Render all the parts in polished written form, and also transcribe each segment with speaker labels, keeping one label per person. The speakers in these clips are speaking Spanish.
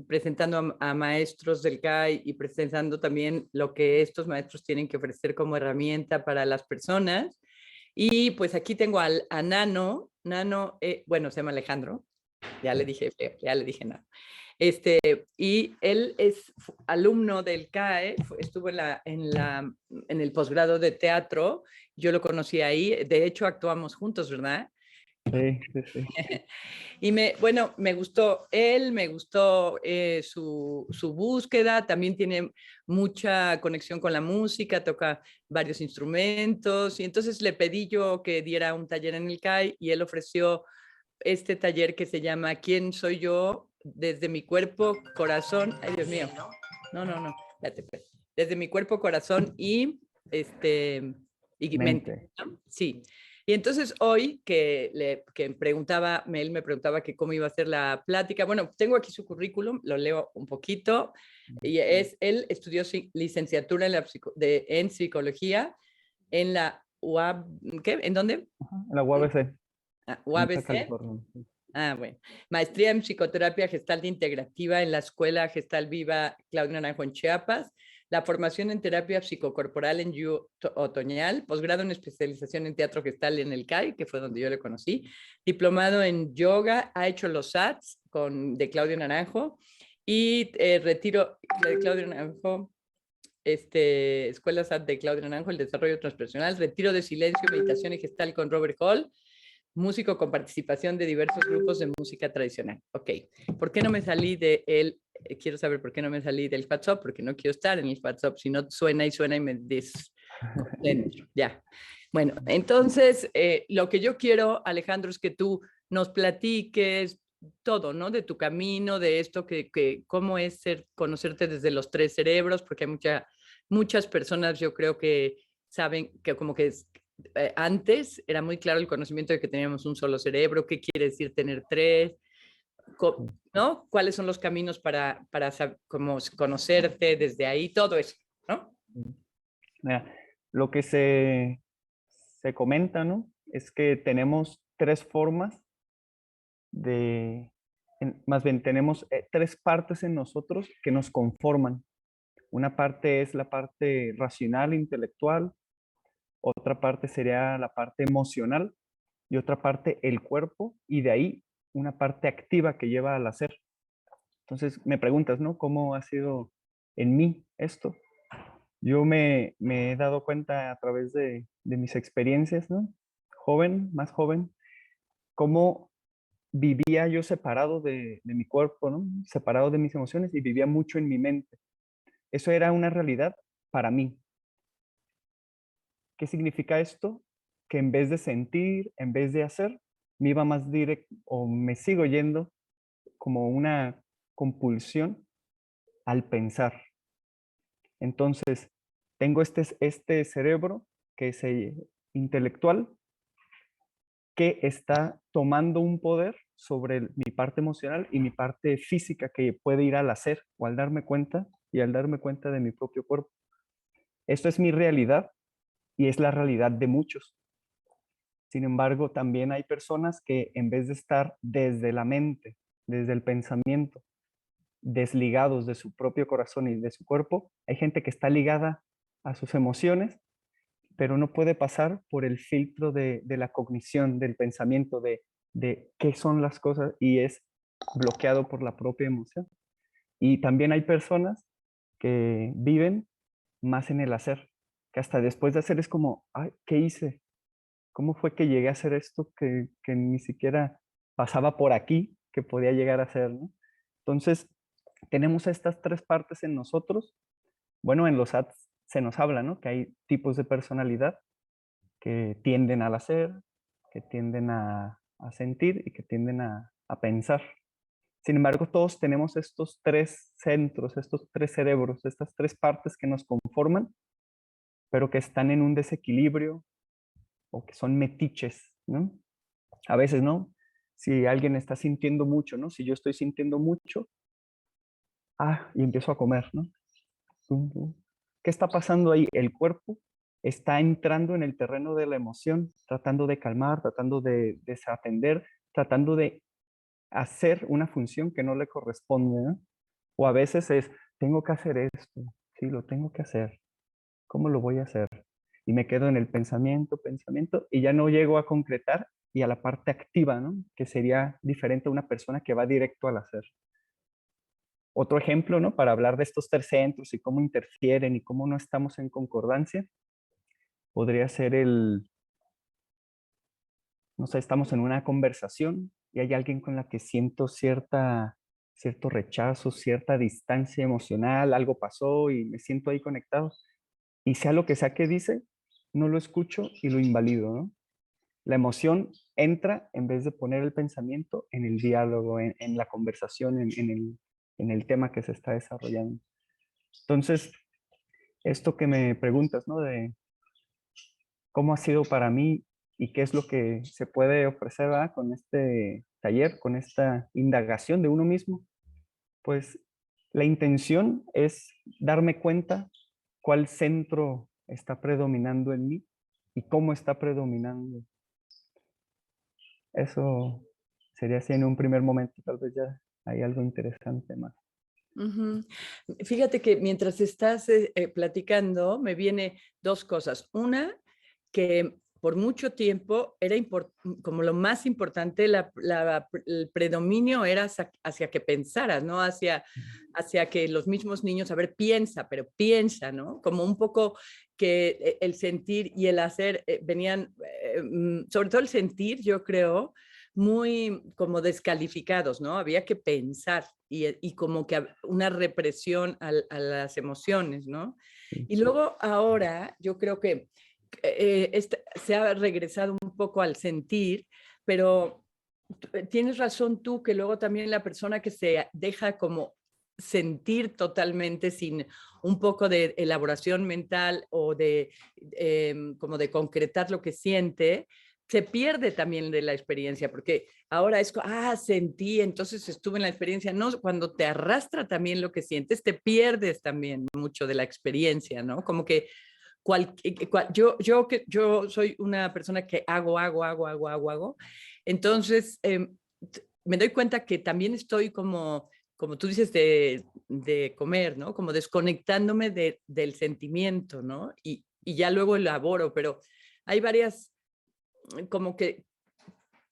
Speaker 1: presentando a maestros del CAI y presentando también lo que estos maestros tienen que ofrecer como herramienta para las personas. Y pues aquí tengo a Nano. Nano, bueno, se llama Alejandro. Ya le dije, Nano. Y él es alumno del CAE, estuvo en el posgrado de teatro, yo lo conocí ahí, de hecho actuamos juntos, ¿verdad?
Speaker 2: Sí, sí, sí.
Speaker 1: Y bueno, me gustó él, me gustó su búsqueda, también tiene mucha conexión con la música, toca varios instrumentos, y entonces le pedí yo que diera un taller en el CAI y él ofreció este taller que se llama ¿Quién soy yo? Desde mi cuerpo, corazón, ay Dios mío, no, espérate. Desde mi cuerpo, corazón y mente, ¿no? Sí. Y entonces hoy él me preguntaba que cómo iba a ser la plática. Bueno, tengo aquí su currículum, lo leo un poquito. Y él estudió licenciatura en psicología en la UAB, ¿qué? ¿En dónde?
Speaker 2: En la UABC, en Baja
Speaker 1: UABC.
Speaker 2: California.
Speaker 1: Ah, bueno. Maestría en psicoterapia gestal integrativa en la Escuela Gestal Viva Claudio Naranjo en Chiapas. La formación en terapia psicocorporal en Otoñal. Posgrado en especialización en teatro gestal en el CAI, que fue donde yo le conocí. Diplomado en yoga. Ha hecho los SATs de Claudio Naranjo. Y retiro de Claudio Naranjo. Escuela SAT de Claudio Naranjo, el desarrollo transpersonal. Retiro de silencio, meditación y gestal con Robert Hall. Músico con participación de diversos grupos de música tradicional. Ok, ¿por qué no me salí de él? Quiero saber por qué no me salí del WhatsApp, porque no quiero estar en el WhatsApp, si no suena y me desconcentro. Ya. Bueno, entonces, lo que yo quiero, Alejandro, es que tú nos platiques todo, ¿no? De tu camino, de esto, cómo es conocerte desde los tres cerebros, porque hay muchas personas, yo creo que saben que como que antes era muy claro el conocimiento de que teníamos un solo cerebro, qué quiere decir tener tres, ¿no? ¿Cuáles son los caminos para como conocerte desde ahí? Todo eso, ¿no?
Speaker 2: Mira, lo que se comenta, ¿no? Es que tenemos tres formas más bien tenemos tres partes en nosotros que nos conforman. Una parte es la parte racional, intelectual, otra parte sería la parte emocional y otra parte el cuerpo y de ahí una parte activa que lleva al hacer. Entonces me preguntas, ¿no? ¿Cómo ha sido en mí esto? Yo me he dado cuenta a través de mis experiencias, ¿no? Más joven, cómo vivía yo separado de mi cuerpo, ¿no? Separado de mis emociones y vivía mucho en mi mente. Eso era una realidad para mí. ¿Qué significa esto? Que en vez de sentir, en vez de hacer, me iba más directo o me sigo yendo como una compulsión al pensar. Entonces, tengo este cerebro que es intelectual que está tomando un poder sobre mi parte emocional y mi parte física que puede ir al hacer o al darme cuenta y al darme cuenta de mi propio cuerpo. Esto es mi realidad y es la realidad de muchos. Sin embargo, también hay personas que en vez de estar desde la mente, desde el pensamiento, desligados de su propio corazón y de su cuerpo, hay gente que está ligada a sus emociones, pero no puede pasar por el filtro de la cognición, del pensamiento, de qué son las cosas y es bloqueado por la propia emoción. Y también hay personas que viven más en el hacer, que hasta después de hacer es como, ay, ¿qué hice? ¿Cómo fue que llegué a hacer esto que ni siquiera pasaba por aquí que podía llegar a hacer, ¿no? Entonces, tenemos estas tres partes en nosotros. Bueno, en los ads se nos habla, ¿no? Que hay tipos de personalidad que tienden al hacer, que tienden a sentir y que tienden a pensar. Sin embargo, todos tenemos estos tres centros, estos tres cerebros, estas tres partes que nos conforman, pero que están en un desequilibrio o que son metiches, ¿no? A veces, ¿no? Si alguien está sintiendo mucho, ¿no? Si yo estoy sintiendo mucho, y empiezo a comer, ¿no? ¿Qué está pasando ahí? El cuerpo está entrando en el terreno de la emoción, tratando de calmar, tratando de desatender, tratando de hacer una función que no le corresponde, ¿no? O a veces es, tengo que hacer esto, sí, lo tengo que hacer. ¿Cómo lo voy a hacer? Y me quedo en el pensamiento, pensamiento, y ya no llego a concretar y a la parte activa, ¿no? Que sería diferente a una persona que va directo al hacer. Otro ejemplo, ¿no? Para hablar de estos tres centros y cómo interfieren y cómo no estamos en concordancia, podría ser no sé, estamos en una conversación y hay alguien con la que siento cierto rechazo, cierta distancia emocional, algo pasó y me siento ahí conectado. Y sea lo que sea que dice, no lo escucho y lo invalido, ¿no? La emoción entra en vez de poner el pensamiento en el diálogo, en la conversación, en el tema que se está desarrollando. Entonces, esto que me preguntas, ¿no? De cómo ha sido para mí y qué es lo que se puede ofrecer, ¿verdad? Con este taller, con esta indagación de uno mismo, pues la intención es darme cuenta cuál centro está predominando en mí y cómo está predominando. Eso sería así en un primer momento, tal vez ya hay algo interesante más.
Speaker 1: Ujú. Fíjate que mientras estás platicando, me viene dos cosas. Una, que por mucho tiempo era como lo más importante, el predominio era hacia que pensaras, ¿no? Hacia que los mismos niños, a ver, piensa, pero piensa, ¿no? Como un poco que el sentir y el hacer venían, sobre todo el sentir, yo creo, muy como descalificados, ¿no? Había que pensar y como que una represión a las emociones, ¿no?
Speaker 2: Sí.
Speaker 1: Y luego ahora yo creo que se ha regresado un poco al sentir, pero tienes razón tú que luego también la persona que se deja como sentir totalmente sin un poco de elaboración mental o de como de concretar lo que siente, se pierde también de la experiencia, porque ahora es, sentí, entonces estuve en la experiencia. No, cuando te arrastra también lo que sientes, te pierdes también mucho de la experiencia, ¿no? Como que yo soy una persona que hago. Entonces, me doy cuenta que también estoy como tú dices, de comer, ¿no? Como desconectándome del sentimiento, ¿no? Y ya luego elaboro, pero hay varias, como que,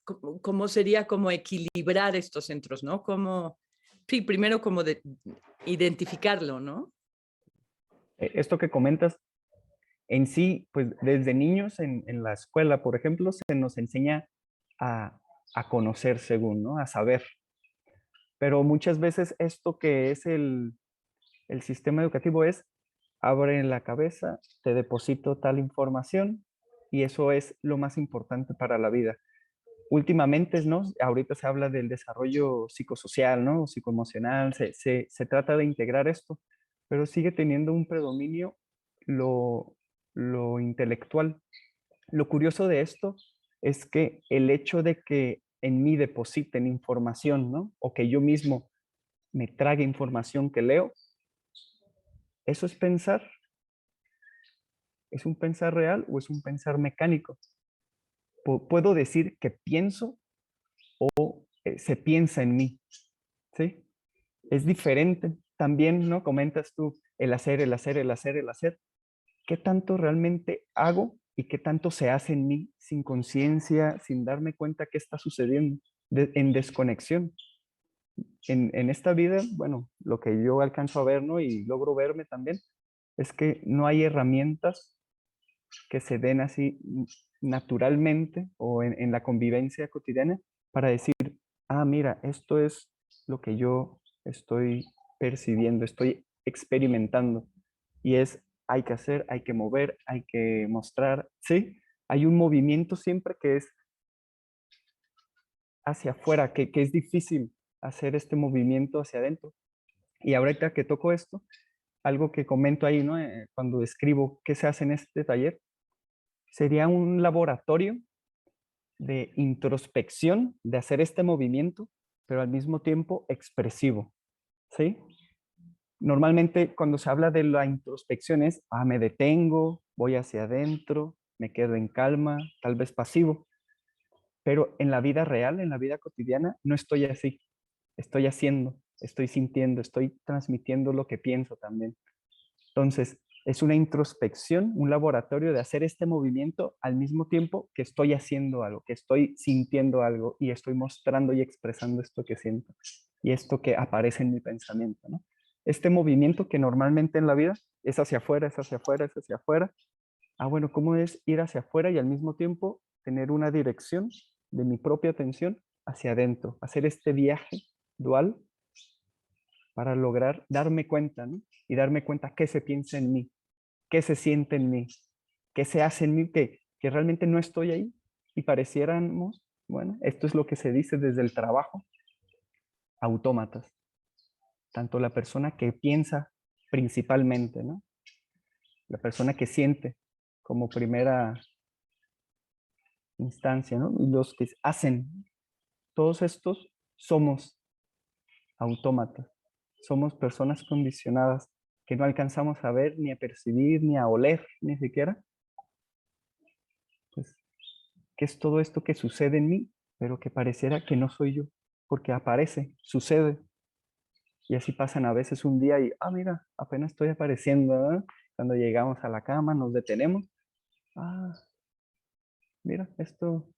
Speaker 1: como sería como equilibrar estos centros, ¿no? Como, sí, primero como de identificarlo, ¿no?
Speaker 2: Esto que comentas, en sí, pues desde niños en la escuela, por ejemplo, se nos enseña a, a conocer según, ¿no? A saber. Pero muchas veces esto que es el sistema educativo es, abre la cabeza, te deposito tal información y eso es lo más importante para la vida. Últimamente, ¿no? Ahorita se habla del desarrollo psicosocial, ¿no? Psicoemocional, se trata de integrar esto, pero sigue teniendo un predominio lo, lo intelectual. Lo curioso de esto es que el hecho de que en mí depositen información, ¿no? O que yo mismo me trague información que leo, eso es pensar. ¿Es un pensar real o es un pensar mecánico? Puedo decir que pienso o se piensa en mí, ¿sí? Es diferente. También, ¿no? Comentas tú el hacer, el hacer, el hacer, el hacer. ¿Qué tanto realmente hago y qué tanto se hace en mí sin conciencia, sin darme cuenta qué está sucediendo, en desconexión? En esta vida, bueno, lo que yo alcanzo a ver, ¿no? Y logro verme también, es que no hay herramientas que se den así naturalmente o en la convivencia cotidiana para decir, mira, esto es lo que yo estoy percibiendo, estoy experimentando. Y es, hay que hacer, hay que mover, hay que mostrar, ¿sí? Hay un movimiento siempre que es hacia afuera, que es difícil hacer este movimiento hacia adentro. Y ahorita que toco esto, algo que comento ahí, ¿no? Cuando escribo qué se hace en este taller, sería un laboratorio de introspección, de hacer este movimiento, pero al mismo tiempo expresivo, ¿sí? Normalmente cuando se habla de la introspección es, me detengo, voy hacia adentro, me quedo en calma, tal vez pasivo, Pero en la vida real, en la vida cotidiana, no estoy así. Estoy haciendo, estoy sintiendo, estoy transmitiendo lo que pienso también. Entonces, es una introspección, un laboratorio de hacer este movimiento al mismo tiempo que estoy haciendo algo, que estoy sintiendo algo y estoy mostrando y expresando esto que siento y esto que aparece en mi pensamiento, ¿no? Este movimiento que normalmente en la vida es hacia afuera, es hacia afuera, es hacia afuera. Ah, bueno, ¿cómo es ir hacia afuera y al mismo tiempo tener una dirección de mi propia atención hacia adentro? Hacer este viaje dual para lograr darme cuenta, ¿no? Y darme cuenta qué se piensa en mí, qué se siente en mí, qué se hace en mí, que realmente no estoy ahí y pareciéramos, bueno, esto es lo que se dice desde el trabajo, autómatas. Tanto la persona que piensa principalmente, ¿no? La persona que siente como primera instancia, ¿no? Y los que hacen, todos estos somos autómatas, somos personas condicionadas que no alcanzamos a ver, ni a percibir, ni a oler, ni siquiera. Pues, ¿qué es todo esto que sucede en mí, pero que pareciera que no soy yo? Porque aparece, sucede. Y así pasan a veces un día y, ah, mira, apenas estoy apareciendo, ¿verdad? Cuando llegamos a la cama, nos detenemos. Ah, mira, esto,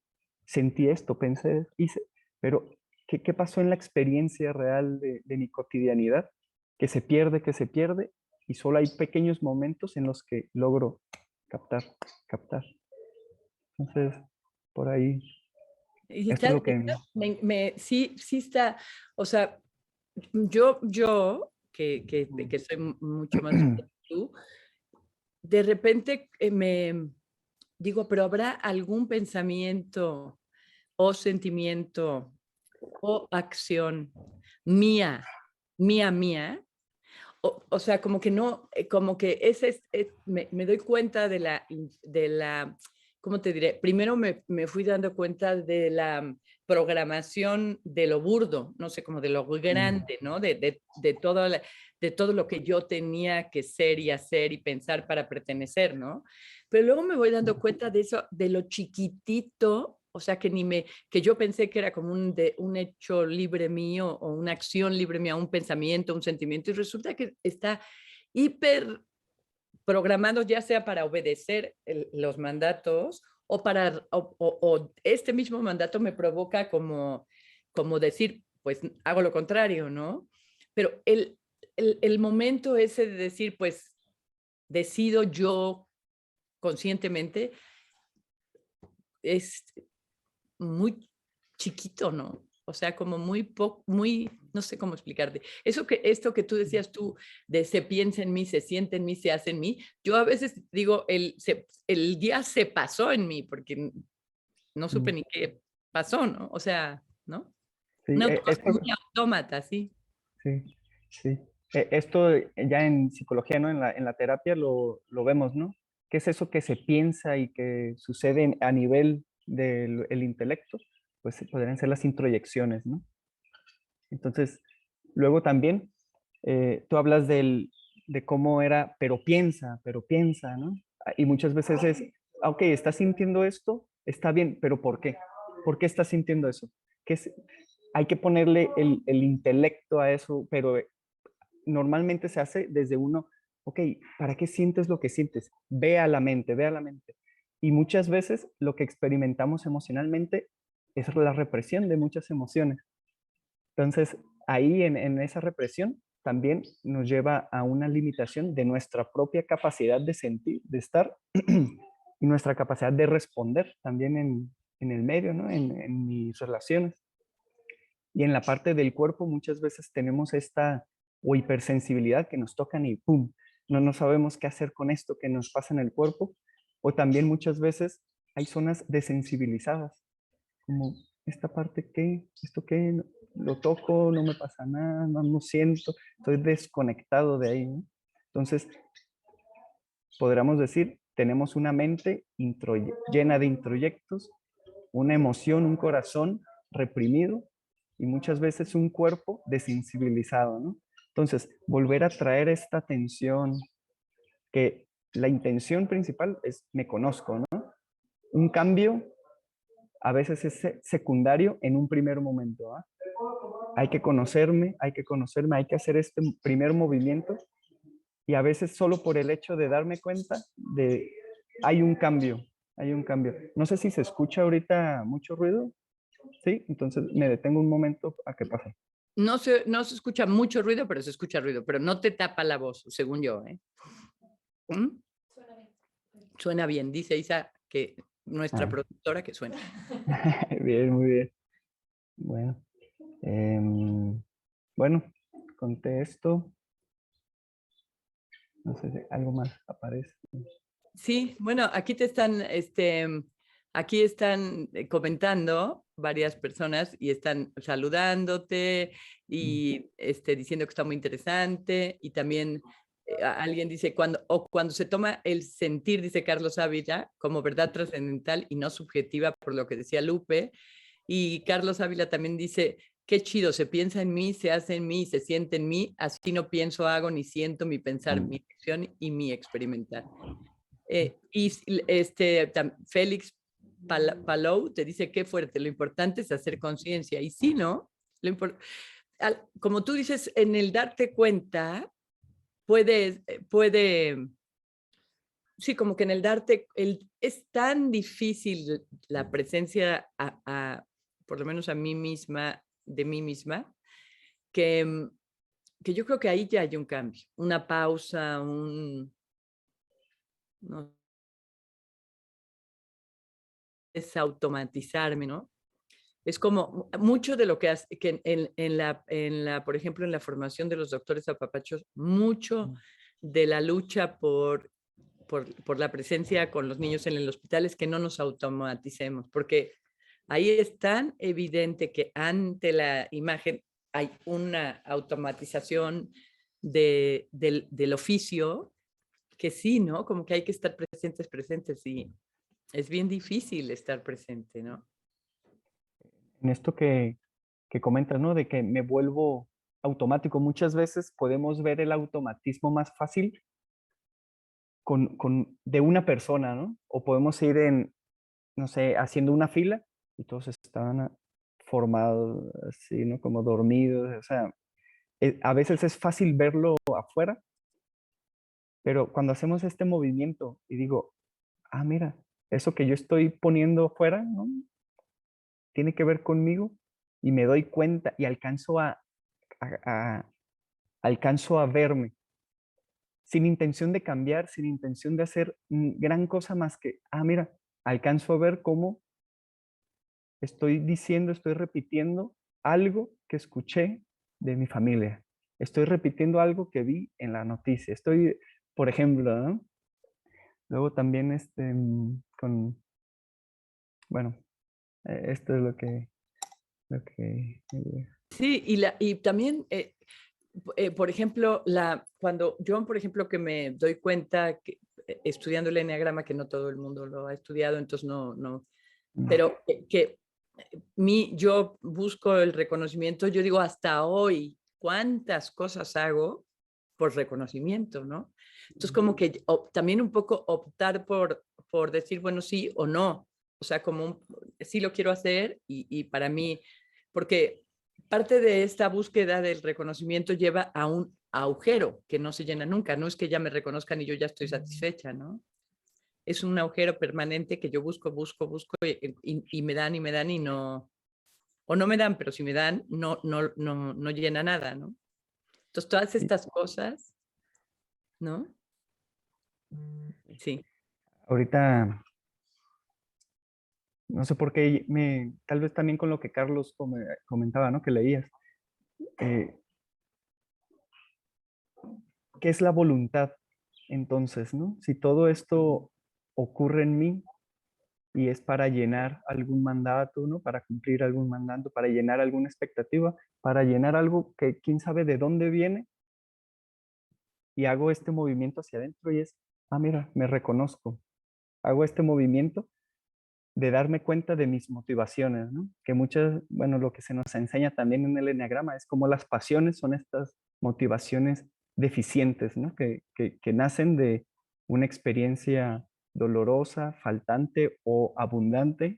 Speaker 2: sentí esto, pensé, hice. Pero, ¿qué pasó en la experiencia real de mi cotidianidad? Que se pierde, y solo hay pequeños momentos en los que logro captar, captar. Entonces, por ahí,
Speaker 1: Y
Speaker 2: esto es lo que...
Speaker 1: sí, sí está, o sea, que soy mucho más joven que tú, de repente me digo, pero ¿habrá algún pensamiento o sentimiento o acción mía, mía? O sea, como que no, como que me doy cuenta ¿cómo te diré? Primero me fui dando cuenta de la programación de lo burdo, no sé, como de lo grande, ¿no? De todo lo que yo tenía que ser y hacer y pensar para pertenecer, ¿no? Pero luego me voy dando cuenta de eso, de lo chiquitito, o sea, que yo pensé que era como un hecho libre mío o una acción libre mía, un pensamiento, un sentimiento, y resulta que está hiper programado ya sea para obedecer los mandatos o este mismo mandato me provoca como decir, pues hago lo contrario, ¿no? Pero el momento ese de decir, pues decido yo conscientemente, es muy chiquito, ¿no? O sea, como muy poco, muy, no sé cómo explicarte. Esto que tú decías tú, de se piensa en mí, se siente en mí, se hace en mí, yo a veces digo, el día se pasó en mí, porque no supe ni qué pasó, ¿no? O sea, ¿no?
Speaker 2: Sí,
Speaker 1: Una cosa muy autómata, sí.
Speaker 2: sí, sí. Esto ya en psicología, ¿no? En la terapia lo vemos, ¿no? ¿Qué es eso que se piensa y que sucede a nivel del el intelecto? Pues podrían ser las introyecciones, ¿no? Entonces, luego también, tú hablas de cómo era, pero piensa, ¿no? Y muchas veces es, ok, estás sintiendo esto, está bien, pero ¿por qué? ¿Por qué estás sintiendo eso? ¿Qué es? Hay que ponerle el intelecto a eso, pero normalmente se hace desde uno, ok, ¿para qué sientes lo que sientes? Ve a la mente, ve a la mente. Y muchas veces lo que experimentamos emocionalmente es la represión de muchas emociones. Entonces, ahí en esa represión también nos lleva a una limitación de nuestra propia capacidad de sentir, de estar, y nuestra capacidad de responder también en el medio, ¿no? En mis relaciones. Y en la parte del cuerpo muchas veces tenemos esta o hipersensibilidad que nos tocan y ¡pum! No sabemos qué hacer con esto que nos pasa en el cuerpo. O también muchas veces hay zonas desensibilizadas, como esta parte que, esto que lo toco, no me pasa nada, no siento, estoy desconectado de ahí, ¿no? Entonces, podríamos decir, tenemos una mente llena de introyectos, una emoción, un corazón reprimido y muchas veces un cuerpo desensibilizado, ¿no? Entonces, volver a traer esta atención, que la intención principal es me conozco, ¿no? Un cambio a veces es secundario en un primer momento. ¿Ah? Hay que conocerme, hay que hacer este primer movimiento y a veces solo por el hecho de darme cuenta de hay un cambio, hay un cambio. No sé si se escucha ahorita mucho ruido, ¿sí? Entonces me detengo un momento a que pase.
Speaker 1: No se escucha mucho ruido, pero se escucha ruido, pero no te tapa la voz, según yo, ¿eh? ¿Mm? Suena bien, dice Isa, que nuestra
Speaker 2: Ah.
Speaker 1: productora que suena.
Speaker 2: Bien, muy bien. Bueno, bueno, conté esto. No sé si algo más aparece.
Speaker 1: Sí, bueno, aquí están comentando varias personas y están saludándote y diciendo que está muy interesante y también alguien dice cuando se toma el sentir, dice Carlos Ávila, como verdad trascendental y no subjetiva, por lo que decía Lupe, y Carlos Ávila también dice, qué chido, se piensa en mí, se hace en mí, se siente en mí, así no pienso, hago ni siento mi pensar, mi acción y mi experimentar. Félix Palou te dice qué fuerte, lo importante es hacer conciencia. Y sí, ¿no? Como tú dices, en el darte cuenta, puede, sí, como que en el darte, es tan difícil la presencia, por lo menos a mí misma, de mí misma, que, que yo creo que ahí ya hay un cambio, una pausa, no, es automatizarme, ¿no? Es como mucho de lo que hace, que por ejemplo, en la formación de los doctores apapachos, mucho de la lucha por la presencia con los niños en el hospital es que no nos automaticemos, porque ahí es tan evidente que ante la imagen hay una automatización del oficio, que sí, ¿no? Como que hay que estar presentes y es bien difícil estar presente, ¿no?
Speaker 2: En esto que comentas, ¿no? De que me vuelvo automático. Muchas veces podemos ver el automatismo más fácil de una persona, ¿no? O podemos ir no sé, haciendo una fila y todos estaban formados así, ¿no? Como dormidos. O sea, a veces es fácil verlo afuera, pero cuando hacemos este movimiento y digo, ah, mira, eso que yo estoy poniendo afuera, ¿no? Tiene que ver conmigo y me doy cuenta y a- alcanzo a verme sin intención de cambiar, sin intención de hacer gran cosa más que, ah, mira, alcanzo a ver cómo estoy diciendo, estoy repitiendo algo que escuché de mi familia. Estoy repitiendo algo que vi en la noticia. Estoy, por ejemplo, ¿no? Luego también bueno, esto es lo que
Speaker 1: Sí, y también, por ejemplo, cuando yo, por ejemplo, que me doy cuenta, que, estudiando el enneagrama, que no todo el mundo lo ha estudiado, entonces no, pero yo busco el reconocimiento, yo digo, hasta hoy, ¿cuántas cosas hago por reconocimiento, no? Entonces, como que también un poco optar por decir, bueno, sí o no, o sea, sí lo quiero hacer y para mí, porque parte de esta búsqueda del reconocimiento lleva a un agujero que no se llena nunca, no es que ya me reconozcan y yo ya estoy satisfecha, ¿no? Es un agujero permanente que yo busco y me dan y no, o no me dan, pero si me dan, no llena nada, ¿no? Entonces, todas
Speaker 2: y
Speaker 1: estas cosas, ¿no? Sí.
Speaker 2: ahorita, no sé por qué, tal vez también con lo que Carlos comentaba, ¿no? Que leías. eh, ¿Qué es la voluntad? Entonces, ¿no? Si todo esto ocurre en mí y es para llenar algún mandato, ¿no? Para cumplir algún mandato, para llenar alguna expectativa, para llenar algo que quién sabe de dónde viene, y hago este movimiento hacia adentro y es, ah, mira, me reconozco. Hago este movimiento de darme cuenta de mis motivaciones, ¿no? Que muchas, bueno, lo que se nos enseña también en el enneagrama es como las pasiones son estas motivaciones deficientes, ¿no? Que nacen de una experiencia dolorosa, faltante o abundante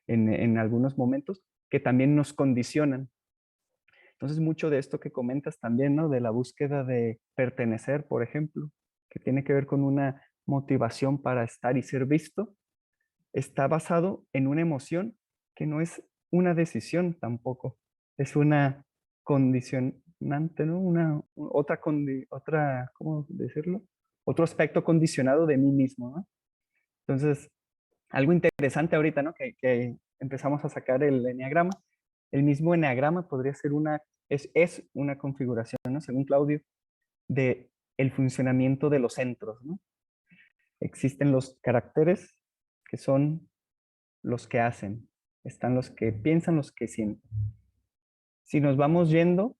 Speaker 2: en algunos momentos, que también nos condicionan. Entonces, mucho de esto que comentas también, ¿no? De la búsqueda de pertenecer, por ejemplo, que tiene que ver con una motivación para estar y ser visto, está basado en una emoción que no es una decisión tampoco, es una condicionante, ¿no? Otra, ¿cómo decirlo? Otro aspecto condicionado de mí mismo, ¿no? Entonces, algo interesante ahorita, ¿no? Que empezamos a sacar el eneagrama. El mismo eneagrama podría ser es una configuración, ¿no? Según Claudio, de el funcionamiento de los centros, ¿no? Existen los caracteres que son los que hacen, están los que piensan, los que sienten. Si nos vamos yendo,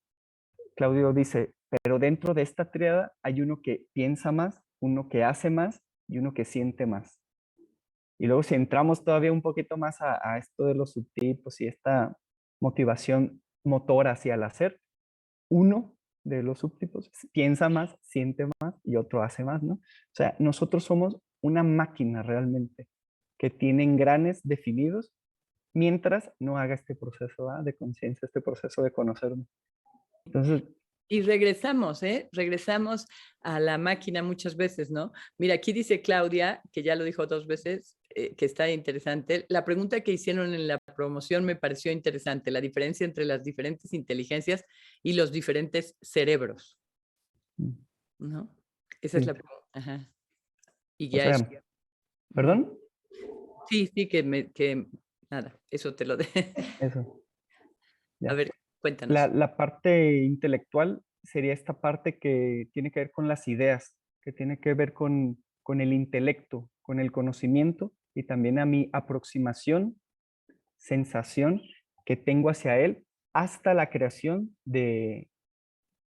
Speaker 2: Claudio dice, pero dentro de esta tríada hay uno que piensa más, uno que hace más y uno que siente más. Y luego si entramos todavía un poquito más a esto de los subtipos y esta motivación motora hacia el hacer, uno de los subtipos piensa más, siente más y otro hace más, ¿no? O sea, nosotros somos una máquina realmente que tiene engranes definidos mientras no haga este proceso de conciencia, este proceso de conocerme. Entonces,
Speaker 1: Y regresamos, ¿eh? Regresamos a la máquina muchas veces, ¿no? Mira, aquí dice Claudia, que ya lo dijo 2 veces, que está interesante. La pregunta que hicieron en la promoción me pareció interesante, la diferencia entre las diferentes inteligencias y los diferentes cerebros, ¿no? Esa es
Speaker 2: sí.
Speaker 1: la pregunta. Ajá. Y
Speaker 2: O
Speaker 1: ya es.
Speaker 2: sea, ¿perdón?
Speaker 1: Sí, sí, nada, eso te lo de.
Speaker 2: Eso,
Speaker 1: A
Speaker 2: ya.
Speaker 1: ver, cuéntanos.
Speaker 2: La parte intelectual sería esta parte que tiene que ver con las ideas, que tiene que ver con el intelecto, con el conocimiento y también a mi aproximación, sensación que tengo hacia él hasta la creación de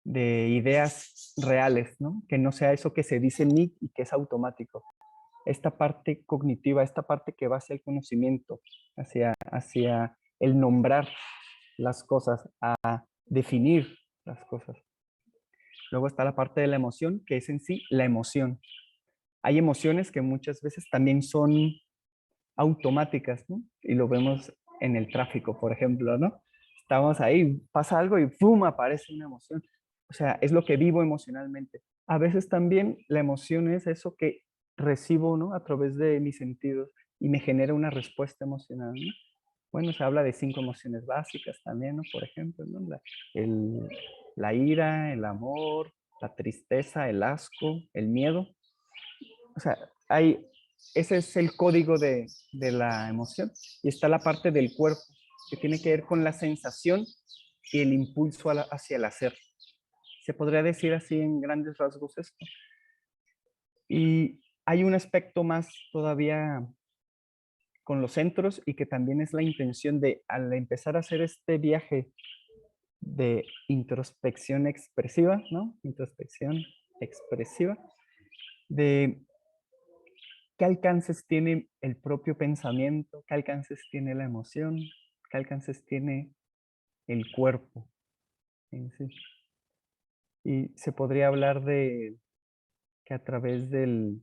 Speaker 2: ideas reales, ¿no? Que no sea eso que se dice en mí y que es automático. Esta parte cognitiva, esta parte que va hacia el conocimiento, hacia el nombrar las cosas, a definir las cosas. Luego está la parte de la emoción, que es en sí la emoción. Hay emociones que muchas veces también son automáticas, ¿no? Y lo vemos en el tráfico, por ejemplo, ¿no? Estamos ahí, pasa algo y ¡pum! Aparece una emoción. O sea, es lo que vivo emocionalmente. A veces también la emoción es eso que recibo, ¿no? A través de mis sentidos y me genera una respuesta emocional, ¿no? Bueno, se habla de 5 emociones básicas también, ¿no? Por ejemplo, ¿no? La ira, el amor, la tristeza, el asco, el miedo. O sea, ese es el código de la emoción. Y está la parte del cuerpo, que tiene que ver con la sensación y el impulso hacia el hacer. Se podría decir así en grandes rasgos esto. Y hay un aspecto más todavía con los centros y que también es la intención de, al empezar a hacer este viaje de introspección expresiva, ¿no? Introspección expresiva, de qué alcances tiene el propio pensamiento, qué alcances tiene la emoción, qué alcances tiene el cuerpo en sí. Y se podría hablar de que a través de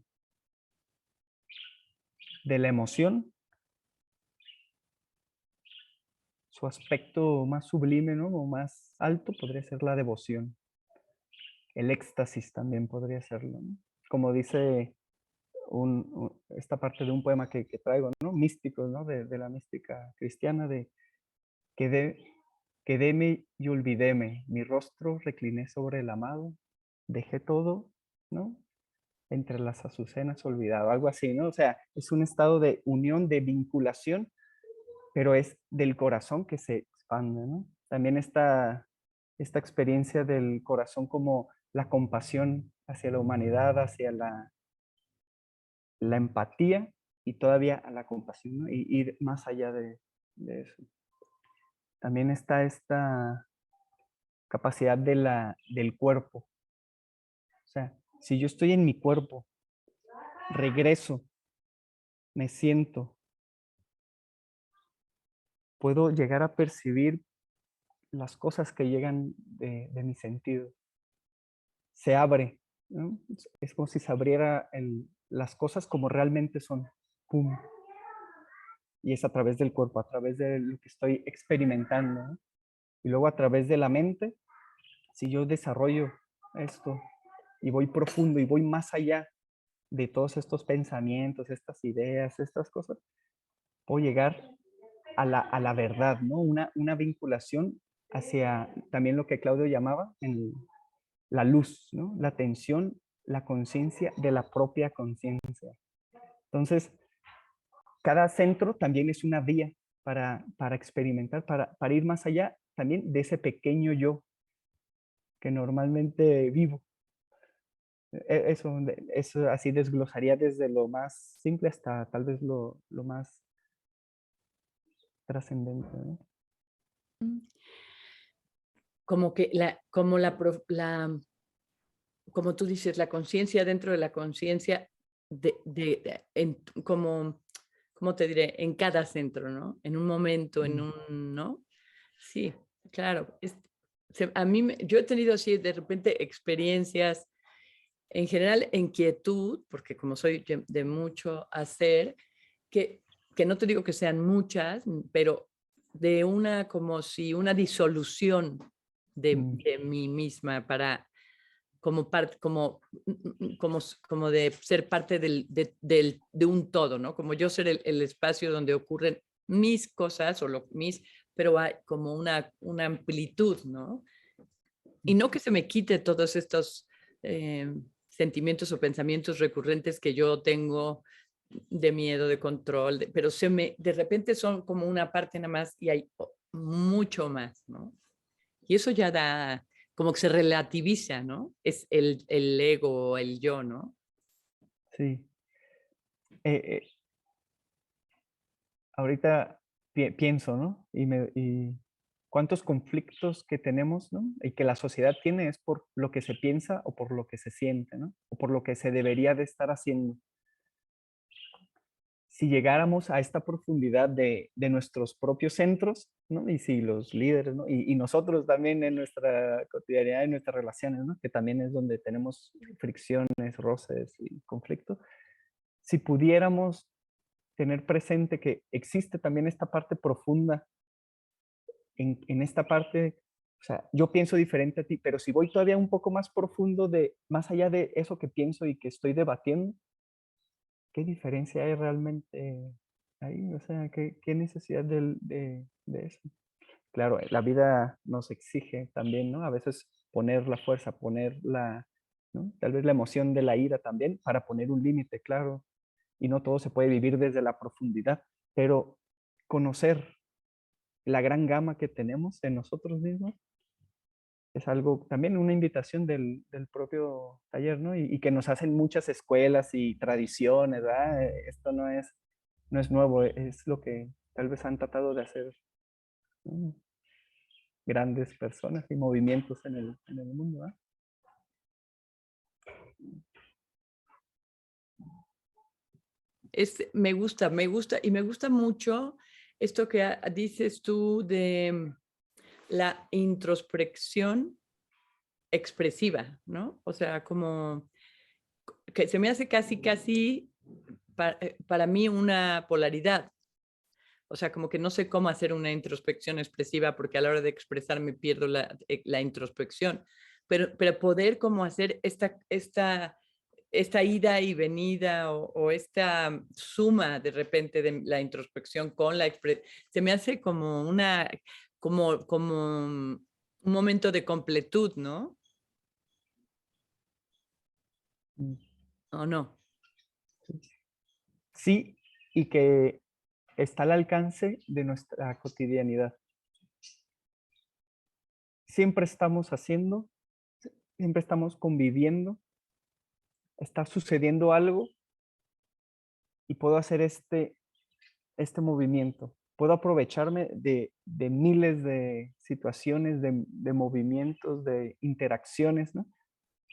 Speaker 2: la emoción, su aspecto más sublime, ¿no? O más alto podría ser la devoción. El éxtasis también podría serlo, ¿no? Como dice esta parte de un poema que traigo, ¿no? Místicos, ¿no? De la mística cristiana, de quedé, quedéme y olvidéme, mi rostro recliné sobre el amado, dejé todo, ¿no? Entre las azucenas olvidado, algo así, ¿no? O sea, es un estado de unión, de vinculación, pero es del corazón que se expande, ¿no? También esta experiencia del corazón como la compasión hacia la humanidad, hacia la empatía y todavía a la compasión, ¿no? Y ir más allá de eso. También está esta capacidad del cuerpo. O sea, si yo estoy en mi cuerpo, regreso, me siento, puedo llegar a percibir las cosas que llegan de mi sentido. Se abre, ¿no? Es como si se abriera las cosas como realmente son. ¡Pum! y es a través del cuerpo, a través de lo que estoy experimentando, ¿no? Y luego a través de la mente, si yo desarrollo esto y voy profundo y voy más allá de todos estos pensamientos, estas ideas, estas cosas, puedo llegar a la verdad, ¿no? Una vinculación hacia también lo que Claudio llamaba la luz, ¿no? La atención, la conciencia de la propia conciencia. Entonces, cada centro también es una vía para experimentar, para ir más allá también de ese pequeño yo que normalmente vivo. Eso así desglosaría desde lo más simple hasta tal vez lo más trascendente, ¿no?
Speaker 1: Como que como tú dices, la conciencia dentro de la conciencia, como, ¿cómo te diré? En cada centro, ¿no? En un momento, ¿no? Sí, claro. Yo he tenido así de repente experiencias, en general inquietud, porque como soy de mucho hacer, que, que no te digo que sean muchas, pero de como si una disolución de mí misma como parte, como de ser parte de un todo, ¿no? Como yo ser el espacio donde ocurren mis cosas pero hay como una amplitud, ¿no? Y no que se me quite todos estos sentimientos o pensamientos recurrentes que yo tengo de miedo, de control, pero de repente son como una parte nada más y hay mucho más, ¿no? Y eso ya da, como que se relativiza, ¿no? Es el ego, el yo, ¿no?
Speaker 2: Sí. Eh, eh, ahorita pienso, ¿no? Y cuántos conflictos que tenemos, ¿no? Y que la sociedad tiene es por lo que se piensa o por lo que se siente, ¿no? O por lo que se debería de estar haciendo. Si llegáramos a esta profundidad de nuestros propios centros, ¿no? Y si los líderes, ¿no? Y nosotros también en nuestra cotidianidad, en nuestras relaciones, ¿no? Que también es donde tenemos fricciones, roces y conflictos. Si pudiéramos tener presente que existe también esta parte profunda, en esta parte, o sea, yo pienso diferente a ti, pero si voy todavía un poco más profundo más allá de eso que pienso y que estoy debatiendo, ¿qué diferencia hay realmente ahí? O sea, ¿qué necesidad de eso? Claro, la vida nos exige también, ¿no? A veces poner la fuerza, ¿no? Tal vez la emoción de la ira también para poner un límite, claro. Y no todo se puede vivir desde la profundidad, pero conocer la gran gama que tenemos en nosotros mismos es algo, también una invitación del propio taller, ¿no? Y que nos hacen muchas escuelas y tradiciones, ¿verdad? Esto no es nuevo, es lo que tal vez han tratado de hacer, ¿no? Grandes personas y movimientos en el mundo, ¿verdad?
Speaker 1: Me gusta y me gusta mucho esto que dices tú de la introspección expresiva, ¿no? O sea, como que se me hace casi para mí una polaridad. O sea, como que no sé cómo hacer una introspección expresiva porque a la hora de expresarme pierdo la introspección. Pero poder como hacer esta ida y venida o esta suma de repente de la introspección con la expresión, se me hace como un momento de completud, ¿no?
Speaker 2: Mm.
Speaker 1: ¿O no?
Speaker 2: Sí, y que está al alcance de nuestra cotidianidad. Siempre estamos haciendo, siempre estamos conviviendo, está sucediendo algo y puedo hacer este movimiento. Puedo aprovecharme de miles de situaciones, de movimientos, de interacciones, ¿no?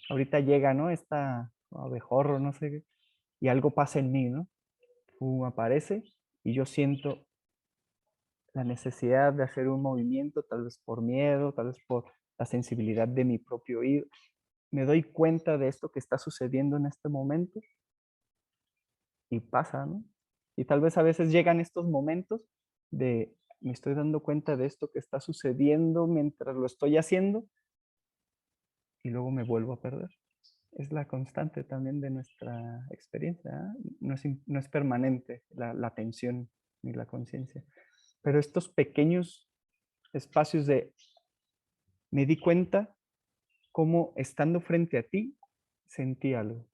Speaker 2: Ahorita llega, ¿no? Esta abejorro, no sé qué, y algo pasa en mí, ¿no? Aparece y yo siento la necesidad de hacer un movimiento, tal vez por miedo, tal vez por la sensibilidad de mi propio oído. Me doy cuenta de esto que está sucediendo en este momento y pasa, ¿no? Y tal vez a veces llegan estos momentos de, me estoy dando cuenta de esto que está sucediendo mientras lo estoy haciendo y luego me vuelvo a perder. Es la constante también de nuestra experiencia, ¿eh? No es permanente la atención ni la conciencia. Pero estos pequeños espacios de, me di cuenta cómo estando frente a ti, sentí algo.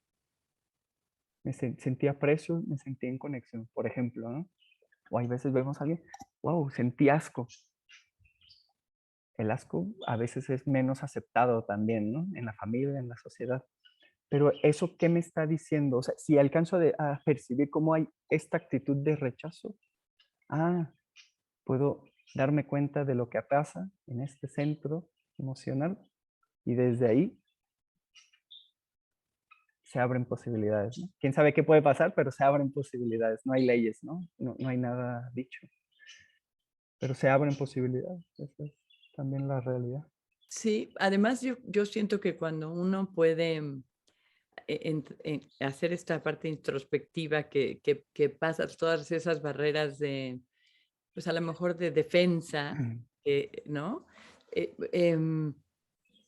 Speaker 2: Sentí aprecio, me sentí en conexión, por ejemplo, ¿no? O hay veces vemos a alguien, wow, sentí asco. El asco a veces es menos aceptado también, ¿no? En la familia, en la sociedad. Pero eso, ¿qué me está diciendo? O sea, si alcanzo a percibir cómo hay esta actitud de rechazo, ah, puedo darme cuenta de lo que pasa en este centro emocional y desde ahí se abren posibilidades, ¿no? Quién sabe qué puede pasar, pero se abren posibilidades. No hay leyes, ¿no? No hay nada dicho, pero se abren posibilidades. Esa es también la realidad.
Speaker 1: Sí, además yo siento que cuando uno puede hacer esta parte introspectiva que pasa todas esas barreras de, pues a lo mejor de defensa, ¿no?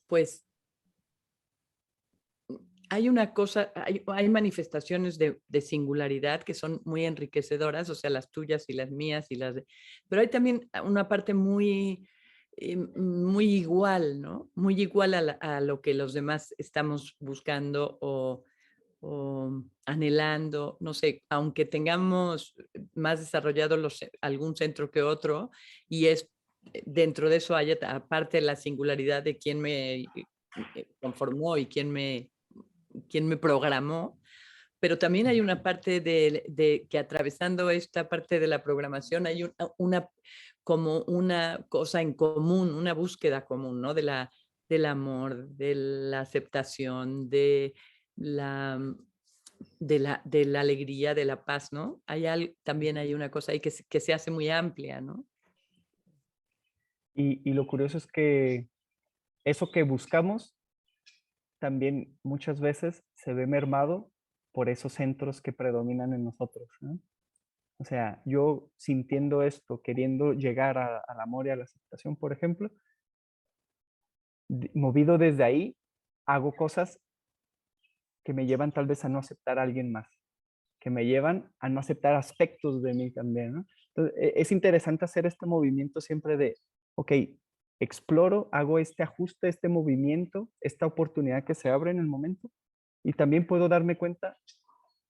Speaker 1: Pues hay una cosa, hay manifestaciones de singularidad que son muy enriquecedoras, o sea, las tuyas y las mías y las de, pero hay también una parte muy, muy igual, ¿no? Muy igual a lo que los demás estamos buscando o anhelando, no sé, aunque tengamos más desarrollado algún centro que otro, y es dentro de eso haya aparte la singularidad de quién me conformó y quién me programó, pero también hay una parte de que atravesando esta parte de la programación hay como una cosa en común, una búsqueda común, ¿no? Del amor, de la aceptación, la, de la alegría, de la paz, ¿no? También hay una cosa ahí que se hace muy amplia, ¿no?
Speaker 2: Y lo curioso es que eso que buscamos también muchas veces se ve mermado por esos centros que predominan en nosotros, ¿no? O sea, yo sintiendo esto, queriendo llegar al amor y a la aceptación, por ejemplo, movido desde ahí, hago cosas que me llevan tal vez a no aceptar a alguien más, que me llevan a no aceptar aspectos de mí también, ¿no? Entonces, es interesante hacer este movimiento siempre de, ok, exploro, hago este ajuste, este movimiento, esta oportunidad que se abre en el momento, y también puedo darme cuenta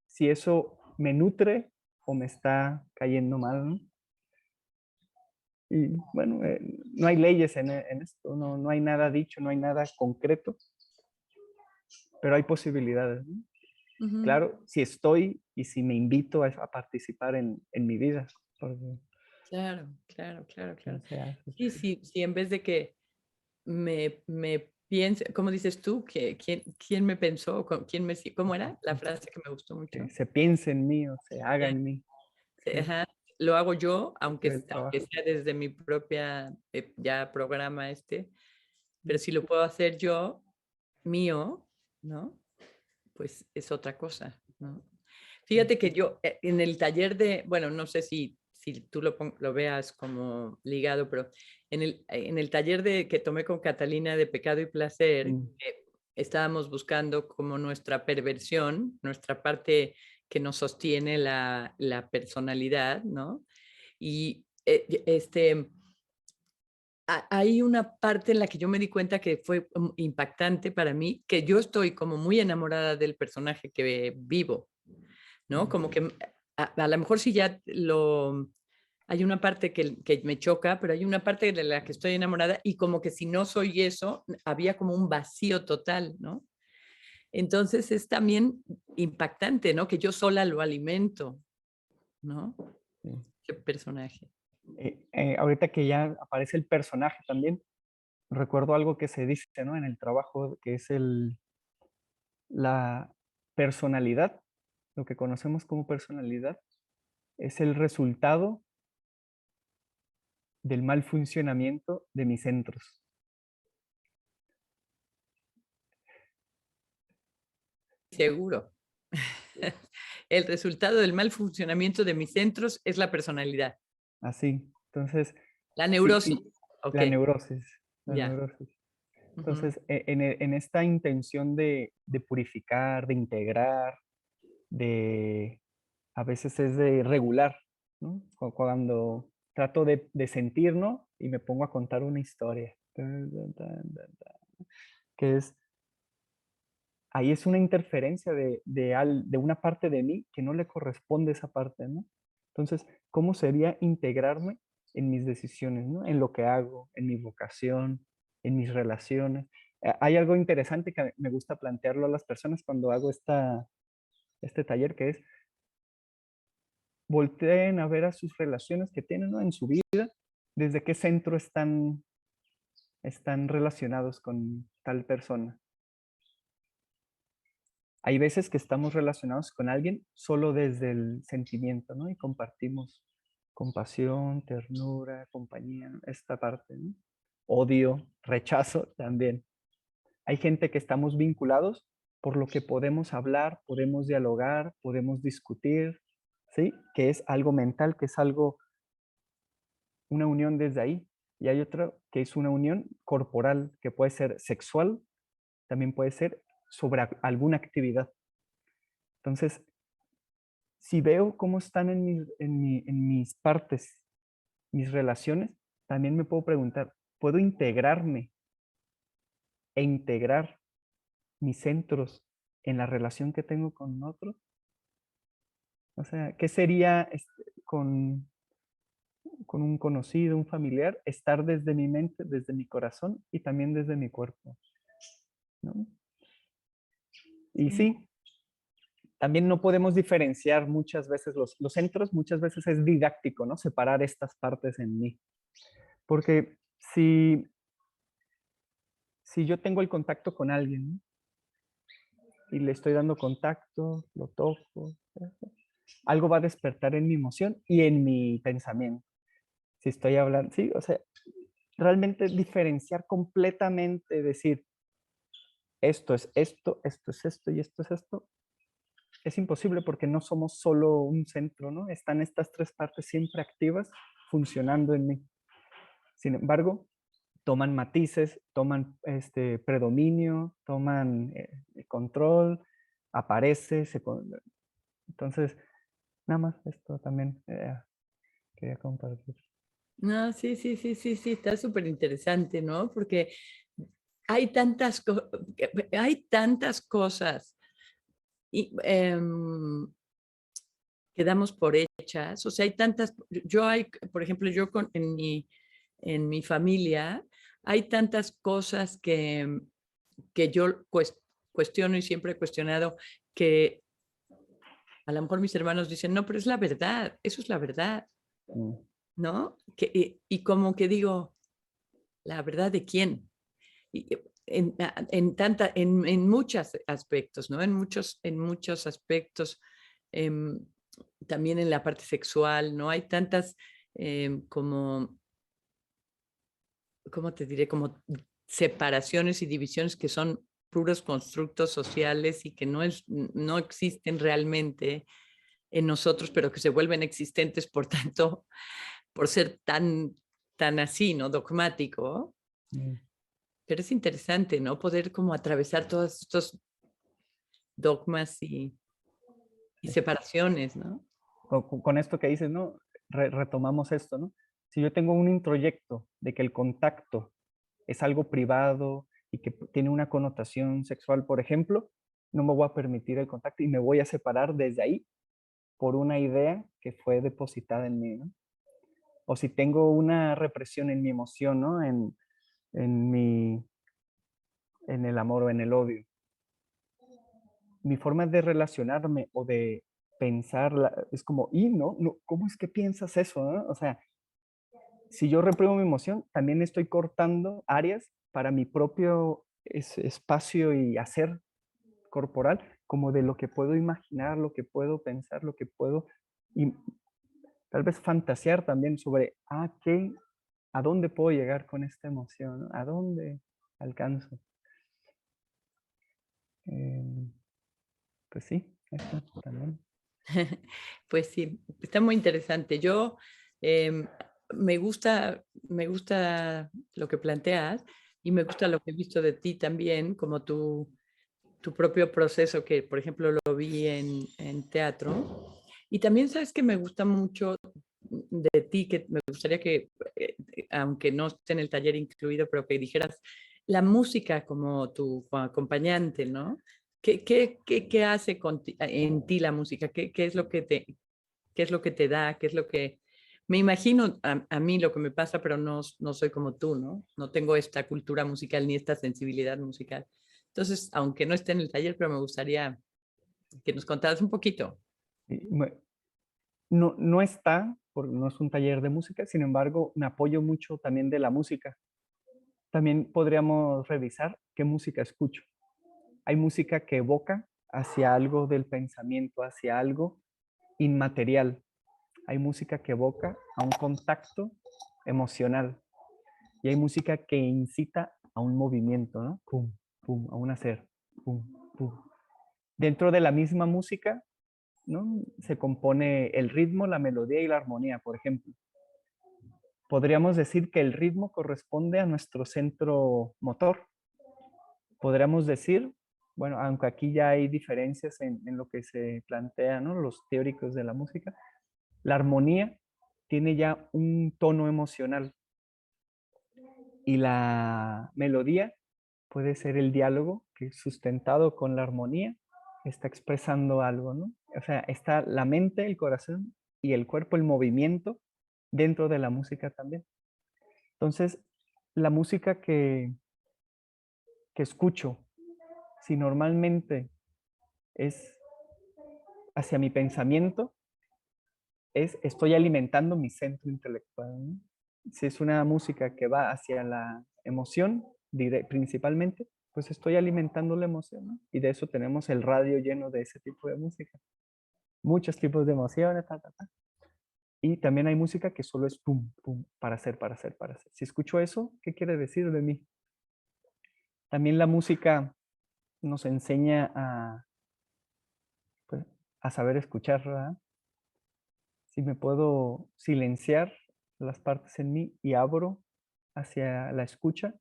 Speaker 2: si eso me nutre o me está cayendo mal, ¿no? Y bueno, no hay leyes en esto, no hay nada dicho, no hay nada concreto, pero hay posibilidades, ¿no?
Speaker 1: Ujú.
Speaker 2: Claro, si estoy y si me invito a participar en mi vida, porque
Speaker 1: Claro, claro, claro,
Speaker 2: no
Speaker 1: claro.
Speaker 2: se hace.
Speaker 1: Sí, sí, sí, en vez de que me piense, ¿cómo dices tú? Que, ¿quién me pensó? ¿Cómo era la frase que me gustó
Speaker 2: Que
Speaker 1: mucho?
Speaker 2: se piense en mí o se haga
Speaker 1: Ya,
Speaker 2: en mí. Sí,
Speaker 1: ajá, lo hago yo,
Speaker 2: el
Speaker 1: aunque
Speaker 2: trabajo.
Speaker 1: sea desde mi propia ya programa pero si lo puedo hacer yo, mío, ¿no? Pues es otra cosa, ¿no? Fíjate que yo en el taller bueno, no sé si tú lo veas como ligado, pero en el taller que tomé con Catalina de Pecado y Placer,
Speaker 2: Mm,
Speaker 1: estábamos buscando como nuestra perversión, nuestra parte que nos sostiene la personalidad, ¿no? Y hay una parte en la que yo me di cuenta que fue impactante para mí, que yo estoy como muy enamorada del personaje que vivo, ¿no?
Speaker 2: mm,
Speaker 1: Como que a lo mejor sí ya hay una parte que me choca, pero hay una parte de la que estoy enamorada y como que si no soy eso, había como un vacío total, ¿no? Entonces es también impactante, ¿no? Que yo sola lo alimento, ¿no?
Speaker 2: sí.
Speaker 1: Qué personaje.
Speaker 2: Ahorita que ya aparece el personaje también, recuerdo algo que se dice, ¿no? En el trabajo, que es la personalidad, lo que conocemos como personalidad, es el resultado del mal funcionamiento de mis centros.
Speaker 1: Seguro. el resultado del mal funcionamiento de mis centros es la personalidad.
Speaker 2: Así. Entonces,
Speaker 1: La
Speaker 2: sí,
Speaker 1: neurosis.
Speaker 2: sí,
Speaker 1: Ok,
Speaker 2: la neurosis, la
Speaker 1: ya.
Speaker 2: neurosis.
Speaker 1: Ujú.
Speaker 2: Entonces, en esta intención de purificar, de integrar, a veces es de regular, ¿no? Cuando trato de sentir, ¿no? Y me pongo a contar una historia. Que es, ahí es una interferencia de una parte de mí que no le corresponde esa parte, ¿no? Entonces, ¿cómo sería integrarme en mis decisiones, ¿no? En lo que hago, en mi vocación, en mis relaciones. Hay algo interesante que me gusta plantearlo a las personas cuando hago este taller, que es volteen a ver a sus relaciones que tienen, ¿no? En su vida, desde qué centro están relacionados con tal persona. Hay veces que estamos relacionados con alguien solo desde el sentimiento, ¿no? Y compartimos compasión, ternura, compañía, ¿no? Esta parte, ¿no? Odio, rechazo también. Hay gente que estamos vinculados por lo que podemos hablar, podemos dialogar, podemos discutir, ¿sí? Que es algo mental, que es algo, una unión desde ahí. Y hay otra que es una unión corporal, que puede ser sexual, también puede ser sobre alguna actividad. Entonces, si veo cómo están en mis partes, mis relaciones, también me puedo preguntar, ¿puedo integrarme e integrar mis centros en la relación que tengo con otros? O sea, ¿qué sería con un conocido, un familiar, estar desde mi mente, desde mi corazón y también desde mi cuerpo, ¿no? Y
Speaker 1: Sí.
Speaker 2: sí, también no podemos diferenciar muchas veces los centros, muchas veces es didáctico, ¿no? Separar estas partes en mí. Porque si yo tengo el contacto con alguien, ¿no? Y le estoy dando contacto, lo toco, algo va a despertar en mi emoción y en mi pensamiento. Si estoy hablando, sí, o sea, realmente diferenciar completamente, decir, esto es esto, esto es esto y esto es imposible porque no somos solo un centro, ¿no? Están estas tres partes siempre activas funcionando en mí. Sin embargo, toman matices, toman predominio, toman control, aparece, entonces, nada más esto también quería compartir.
Speaker 1: No, sí, sí, sí, sí, sí, está súper interesante, ¿no? Porque hay hay tantas cosas y, que damos por hechas. O sea, hay tantas, por ejemplo, en mi familia, hay tantas cosas que yo cuestiono y siempre he cuestionado que a lo mejor mis hermanos dicen, no, pero es la verdad, eso es la verdad,
Speaker 2: Mm,
Speaker 1: ¿no? Y como que digo, ¿la verdad de quién? Y, en muchos aspectos, ¿no? En muchos aspectos, eh, también en la parte sexual, ¿no? Hay tantas como, ¿cómo te diré? Como separaciones y divisiones que son puros constructos sociales y que no existen realmente en nosotros, pero que se vuelven existentes, por tanto, por ser tan así, ¿no? Dogmático.
Speaker 2: mm.
Speaker 1: Pero es interesante, ¿no? Poder como atravesar todos estos dogmas y
Speaker 2: Es-
Speaker 1: separaciones, ¿no?
Speaker 2: con esto que dices, ¿no? Retomamos esto, ¿no? Si yo tengo un introyecto de que el contacto es algo privado y que tiene una connotación sexual, por ejemplo, no me voy a permitir el contacto y me voy a separar desde ahí por una idea que fue depositada en mí, ¿no? O si tengo una represión en mi emoción, ¿no? En mi, en el amor o en el odio. Mi forma de relacionarme o de pensar es como, ¿y no? No, ¿cómo es que piensas eso? ¿No? O sea, si yo reprimo mi emoción, también estoy cortando áreas para mi propio espacio y hacer corporal, como de lo que puedo imaginar, lo que puedo pensar, lo que puedo, y tal vez fantasear también sobre, ¿a dónde puedo llegar con esta emoción? ¿No? ¿A dónde alcanzo? Eh, pues sí, eso también.
Speaker 1: Pues sí, está muy interesante. Yo em, me gusta lo que planteas y me gusta lo que he visto de ti también, como tu propio proceso, que por ejemplo lo vi en teatro. Y también sabes que me gusta mucho de ti, que me gustaría que, aunque no esté en el taller incluido, pero que dijeras la música como tu acompañante, ¿no? ¿Qué hace en ti la música? ¿Qué es lo que qué es lo que te da? ¿Qué es lo que... Me imagino a mí lo que me pasa, pero no soy como tú, ¿no? No tengo esta cultura musical ni esta sensibilidad musical. Entonces, aunque no esté en el taller, pero me gustaría que nos contaras un poquito.
Speaker 2: Y no, no está, porque no es un taller de música, sin embargo, me apoyo mucho también de la música. También podríamos revisar qué música escucho. Hay música que evoca hacia algo del pensamiento, hacia algo inmaterial. Hay música que evoca a un contacto emocional. Y hay música que incita a un movimiento, ¿no? Pum, pum, a un hacer. Pum, pum. Dentro de la misma música, ¿no? Se compone el ritmo, la melodía y la armonía, por ejemplo. Podríamos decir que el ritmo corresponde a nuestro centro motor. Podríamos decir, bueno, aunque aquí ya hay diferencias en lo que se plantea, ¿no? Los teóricos de la música, la armonía tiene ya un tono emocional y la melodía puede ser el diálogo que sustentado con la armonía está expresando algo, ¿no? O sea, está la mente, el corazón y el cuerpo, el movimiento dentro de la música también. Entonces, la música que escucho, si normalmente es hacia mi pensamiento, estoy alimentando mi centro intelectual, ¿no? Si es una música que va hacia la emoción, principalmente, pues estoy alimentando la emoción, ¿no? Y de eso tenemos el radio lleno de ese tipo de música. Muchos tipos de emociones, ta, ta, ta. Y también hay música que solo es pum, pum, para hacer, para hacer, para hacer. Si escucho eso, ¿qué quiere decir de mí? También la música nos enseña pues, a saber escuchar, ¿verdad? Si me puedo silenciar las partes en mí y abro hacia la escucha,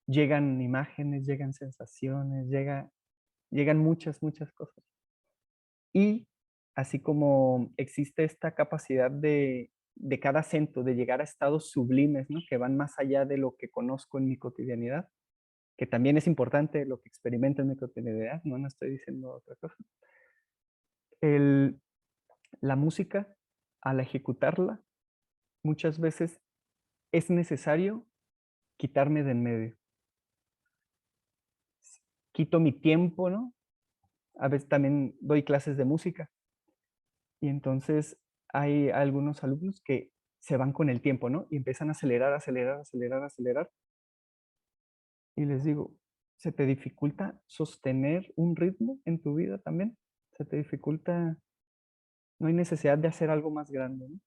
Speaker 2: llegan imágenes, llegan sensaciones, llegan muchas, muchas cosas. Y así como existe esta capacidad de cada acento, de llegar a estados sublimes, ¿no? Que van más allá de lo que conozco en mi cotidianidad, que también es importante lo que experimento en mi cotidianidad, no estoy diciendo otra cosa. El, la música, al ejecutarla, muchas veces es necesario quitarme de en medio. Quito mi tiempo, ¿no? A veces también doy clases de música y entonces hay algunos alumnos que se van con el tiempo, ¿no? Y empiezan a acelerar, acelerar, acelerar, acelerar. Y les digo, ¿se te dificulta sostener un ritmo en tu vida también? ¿Se te dificulta? No hay necesidad de hacer algo más grande, ¿no?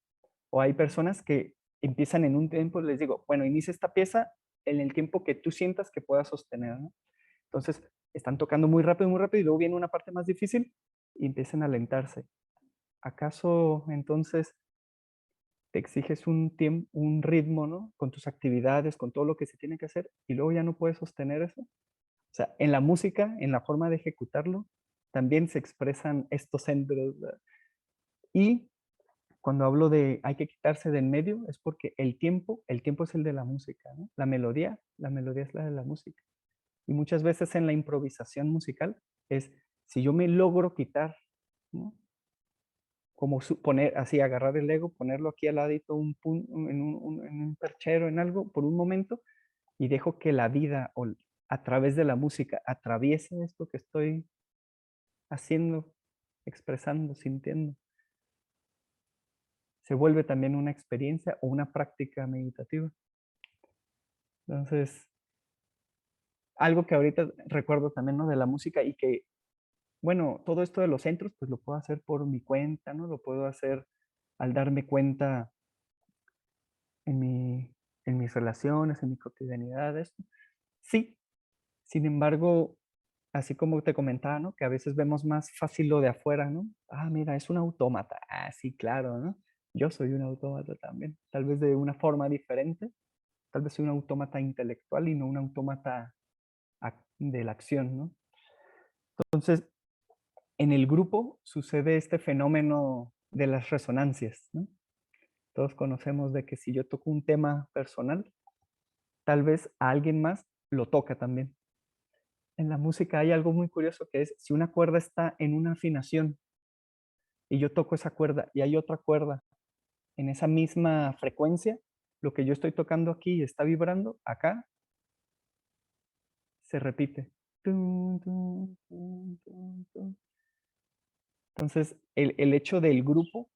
Speaker 2: O hay personas que empiezan en un tiempo, les digo, bueno, inicia esta pieza en el tiempo que tú sientas que puedas sostener, ¿no? Entonces, están tocando muy rápido, y luego viene una parte más difícil y empiezan a alentarse. ¿Acaso entonces te exiges un tiempo, un ritmo, ¿no? Con tus actividades, con todo lo que se tiene que hacer y luego ya no puedes sostener eso? O sea, en la música, en la forma de ejecutarlo, también se expresan estos centros, ¿verdad? Y cuando hablo de hay que quitarse de en medio, es porque el tiempo es el de la música, ¿no? La melodía es la de la música. Y muchas veces en la improvisación musical es, si yo me logro quitar, ¿no? Como poner, así, agarrar el ego, ponerlo aquí al ladito, en un perchero, en algo, por un momento, y dejo que la vida o a través de la música atraviese esto que estoy haciendo, expresando, sintiendo. Se vuelve también una experiencia o una práctica meditativa. Entonces, algo que ahorita recuerdo también, ¿no? De la música y que, bueno, todo esto de los centros, pues lo puedo hacer por mi cuenta, ¿no? Lo puedo hacer al darme cuenta en mis relaciones, en mi cotidianidad, esto. Sí, sin embargo, así como te comentaba, ¿no? Que a veces vemos más fácil lo de afuera, ¿no? Ah, mira, es un autómata. Ah, sí, claro, ¿no? Yo soy un autómata también, tal vez de una forma diferente, tal vez soy un autómata intelectual y no un autómata de la acción, ¿no? Entonces, en el grupo sucede este fenómeno de las resonancias, ¿no? Todos conocemos de que si yo toco un tema personal, tal vez a alguien más lo toca también. En la música hay algo muy curioso que es, si una cuerda está en una afinación y yo toco esa cuerda y hay otra cuerda en esa misma frecuencia, lo que yo estoy tocando aquí está vibrando, acá se repite. Tun, tun, tun, tun, tun. Entonces, el hecho del grupo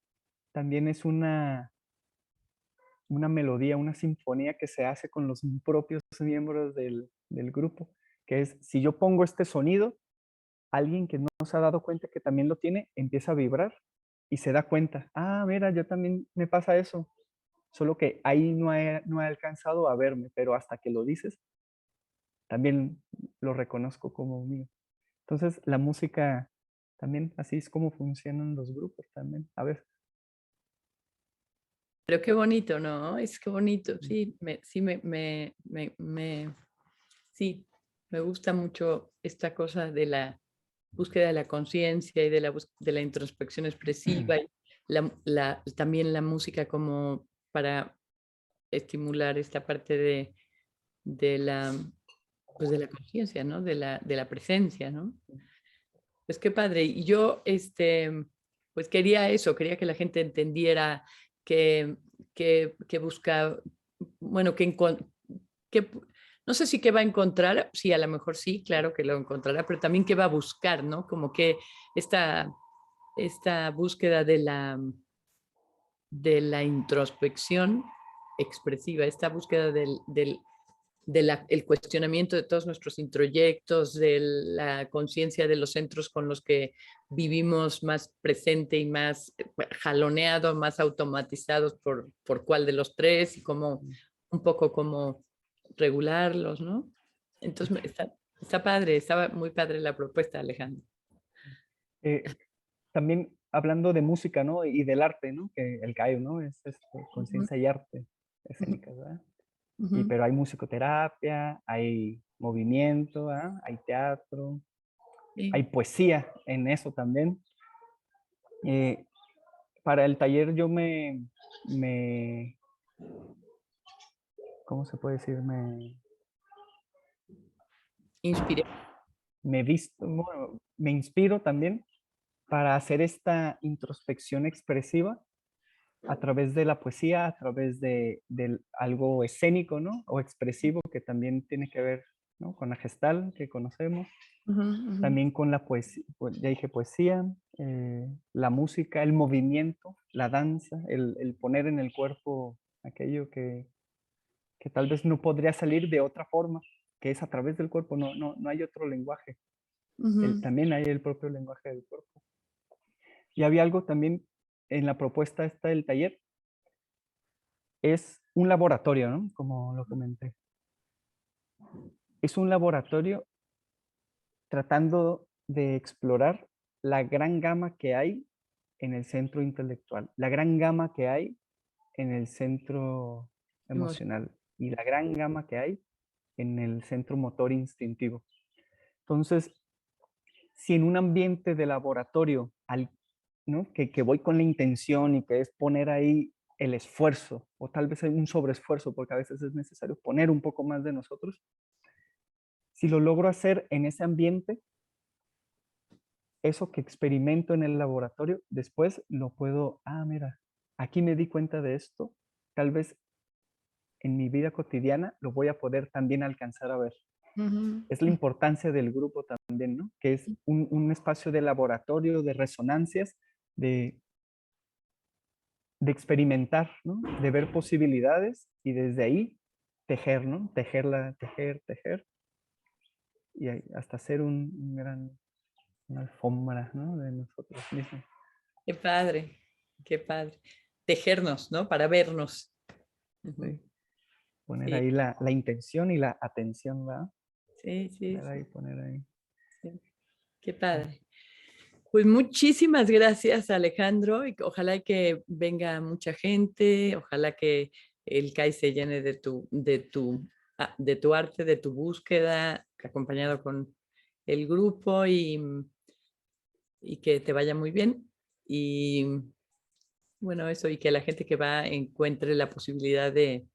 Speaker 2: también es una melodía, una sinfonía que se hace con los propios miembros del grupo, que es, si yo pongo este sonido, alguien que no se ha dado cuenta que también lo tiene, empieza a vibrar y se da cuenta, ah, mira, yo también me pasa eso, solo que ahí no he alcanzado a verme, pero hasta que lo dices, también lo reconozco como mío. Entonces, la música también, así es como funcionan los grupos también. A ver.
Speaker 1: Pero qué bonito, ¿no? Es que bonito,
Speaker 2: Mm.
Speaker 1: sí, sí, me gusta mucho esta cosa de la búsqueda de la conciencia y de de la introspección expresiva y también la música como para estimular esta parte de la, pues de la conciencia, ¿no? De la presencia, ¿no? Pues qué padre. Y yo, pues quería eso, quería que la gente entendiera que, que busca, bueno, que no sé si qué va a encontrar, sí, a lo mejor sí, claro que lo encontrará, pero también qué va a buscar, ¿no? Como que esta, esta búsqueda de la introspección expresiva, esta búsqueda el cuestionamiento de todos nuestros introyectos, de la conciencia de los centros con los que vivimos más presente y más jaloneado, más automatizados por cuál de los tres y como un poco como regularlos, ¿no? Entonces está padre, estaba muy padre la propuesta, Alejandro.
Speaker 2: Eh, También hablando de música, ¿no? Y del arte, ¿no? Que el CAIO, ¿no? Es
Speaker 1: Ujú,
Speaker 2: conciencia y arte escénicas, ¿verdad?
Speaker 1: ujú.
Speaker 2: Pero hay musicoterapia, hay movimiento, ¿verdad? Hay teatro, hay
Speaker 1: Sí.
Speaker 2: poesía en eso también. Eh, para el taller yo me, ¿cómo se puede decir?
Speaker 1: Inspiré.
Speaker 2: Me visto, bueno, me inspiro también para hacer esta introspección expresiva a través de la poesía, a través de algo escénico, ¿no? O expresivo que también tiene que ver, ¿no? Con la gestal que conocemos,
Speaker 1: Ujú, ujú.
Speaker 2: también con la poesía, ya dije poesía, la música, el movimiento, la danza, el poner en el cuerpo aquello que tal vez no podría salir de otra forma, que es a través del cuerpo, no hay otro lenguaje.
Speaker 1: Ujú.
Speaker 2: También hay el propio lenguaje del cuerpo. Y había algo también en la propuesta esta del taller, es un laboratorio, ¿no? Como lo comenté. Es un laboratorio tratando de explorar la gran gama que hay en el centro intelectual, la gran gama que hay en el centro emocional y la gran gama que hay en el centro motor instintivo. Entonces, si en un ambiente de laboratorio, ¿no? que voy con la intención y que es poner ahí el esfuerzo, o tal vez un sobreesfuerzo, porque a veces es necesario poner un poco más de nosotros, si lo logro hacer en ese ambiente, eso que experimento en el laboratorio, después lo puedo, ah, mira, aquí me di cuenta de esto, tal vez en mi vida cotidiana lo voy a poder también alcanzar a ver.
Speaker 1: Ujú.
Speaker 2: Es la importancia del grupo también, ¿no? Que es un espacio de laboratorio, de resonancias, de, de experimentar, ¿no? De ver posibilidades y desde ahí tejer, ¿no? Tejer, y hasta hacer una alfombra, ¿no? De nosotros mismos.
Speaker 1: Qué padre, qué padre. Tejernos, ¿no? Para vernos. Ujú.
Speaker 2: ¿Sí? Poner
Speaker 1: Sí,
Speaker 2: ahí la intención y la atención, ¿verdad?
Speaker 1: sí, sí,
Speaker 2: Poner
Speaker 1: sí.
Speaker 2: ahí, poner ahí.
Speaker 1: Sí, qué padre. Pues muchísimas gracias, Alejandro, y ojalá que venga mucha gente, ojalá que el CAI se llene de tu arte, de tu búsqueda, acompañado con el grupo y que te vaya muy bien. Y bueno, eso, y que la gente que va encuentre la posibilidad de